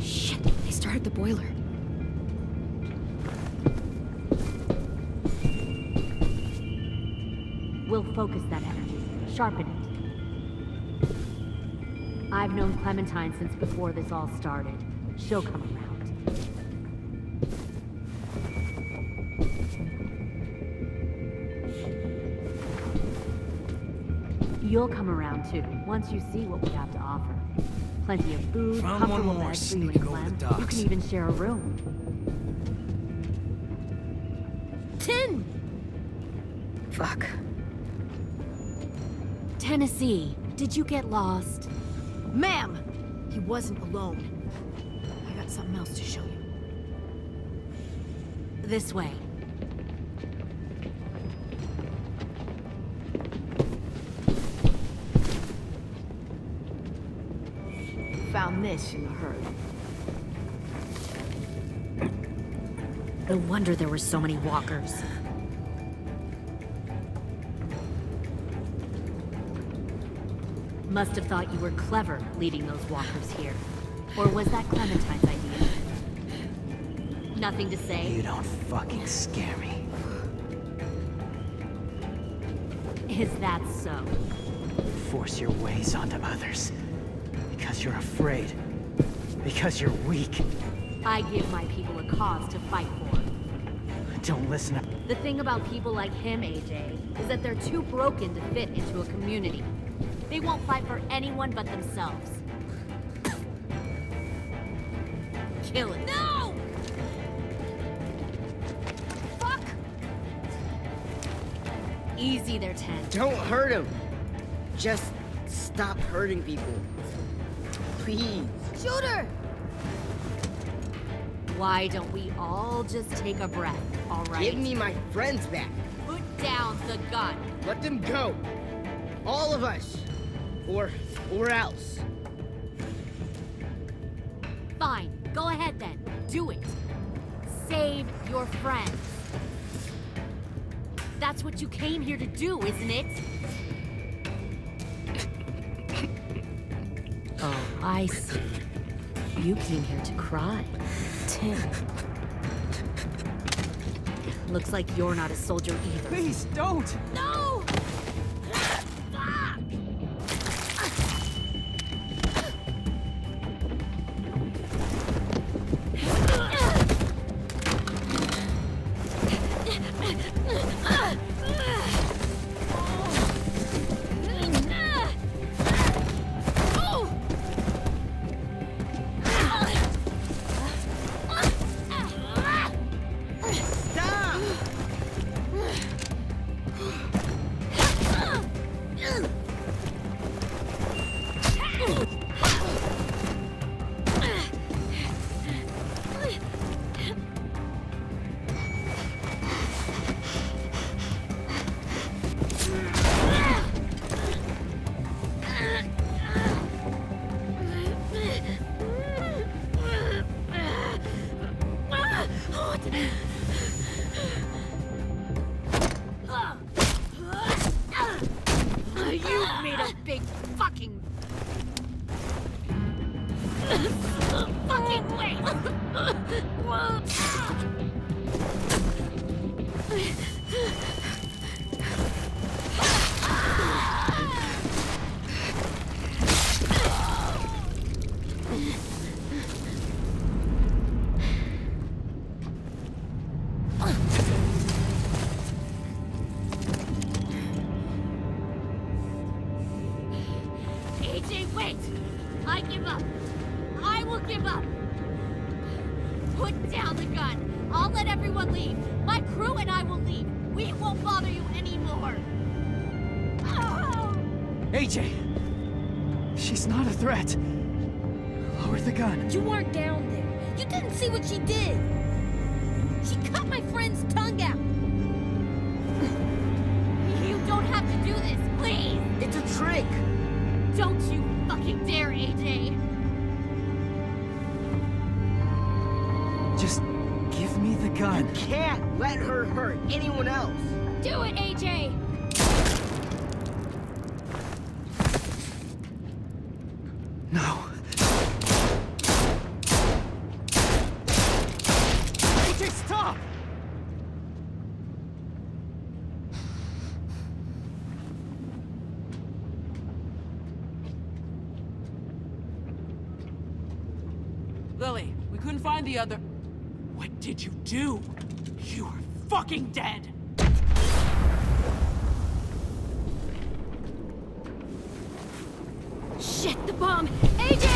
Speaker 1: Shit, they started the boiler.
Speaker 6: We'll focus that energy, sharpen it. I've known Clementine since before this all started. She'll come around. You'll come around too, once you see what we have to offer. Plenty of food,
Speaker 13: Found one
Speaker 6: comfortable
Speaker 13: more
Speaker 6: beds for you and
Speaker 13: sneak over
Speaker 6: Clem.
Speaker 13: the
Speaker 6: You
Speaker 13: docks.
Speaker 6: can even share a room.
Speaker 1: 10! Fuck.
Speaker 6: Tennessee, did you get lost?
Speaker 1: Ma'am! He wasn't alone. I got something else to show you.
Speaker 6: This way.
Speaker 1: Found this in the herd.
Speaker 6: No wonder there were so many walkers. Must have thought you were clever leading those walkers here. Or was that Clementine's idea? Nothing to say?
Speaker 9: You don't fucking scare me.
Speaker 6: Is that so?
Speaker 9: Force your ways onto others. Because you're afraid. Because you're weak.
Speaker 6: I give my people a cause to fight for.
Speaker 9: Don't listen to...
Speaker 6: The thing about people like him, AJ, is that they're too broken to fit into a community. They won't fight for anyone but themselves. Kill it.
Speaker 1: No! Fuck!
Speaker 6: Easy there, 10.
Speaker 4: Don't hurt him. Just stop hurting people. Please.
Speaker 3: Shoot her!
Speaker 6: Why don't we all just take a breath, all right?
Speaker 4: Give me my friends back.
Speaker 6: Put down the gun.
Speaker 4: Let them go. All of us. Or else.
Speaker 6: Fine, go ahead then. Do it. Save your friends. That's what you came here to do, isn't it? Oh, I see. You came here to cry.
Speaker 5: Tim.
Speaker 6: Looks like you're not a soldier either.
Speaker 9: Please, don't!
Speaker 1: No!
Speaker 6: You made a big fucking wait! AJ, wait! I give up. I will give up. Put down the gun. I'll let everyone leave. My crew and I will leave. We won't bother you anymore.
Speaker 9: AJ! She's not a threat. Lower the gun.
Speaker 5: You weren't down there. You didn't see what she did. She cut my friend's tongue out.
Speaker 16: You don't have to do this, please!
Speaker 4: It's a trick!
Speaker 16: Don't you fucking dare, AJ!
Speaker 9: Just give me the gun.
Speaker 4: Can't let her hurt anyone else.
Speaker 16: Do it, AJ!
Speaker 9: No.
Speaker 13: AJ, stop!
Speaker 2: Lily, we couldn't find the other... What did you do? You are fucking dead!
Speaker 16: Shit, the bomb! AJ!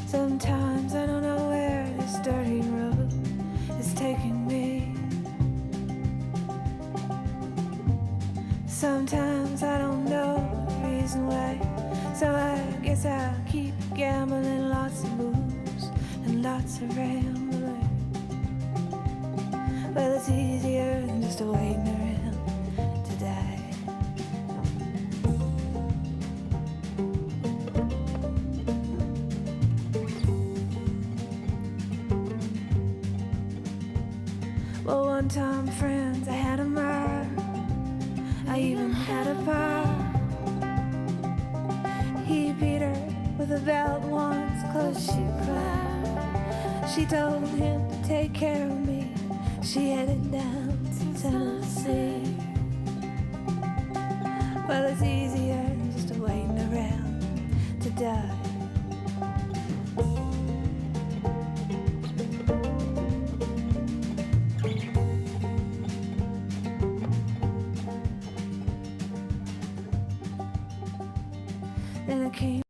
Speaker 8: Sometimes I don't know where this dirty road is taking me. Sometimes I don't know the reason why. So I guess I'll keep gambling, lots of moves and lots of rambling. Well, it's easier than just waiting around to die. Well, one time, friends, I had a mile. I even had a pal. He beat her with a belt once, 'cause she cried. She told him to take care of me. She headed down to Tennessee. Well, it's easier than just waiting around to die. Then I came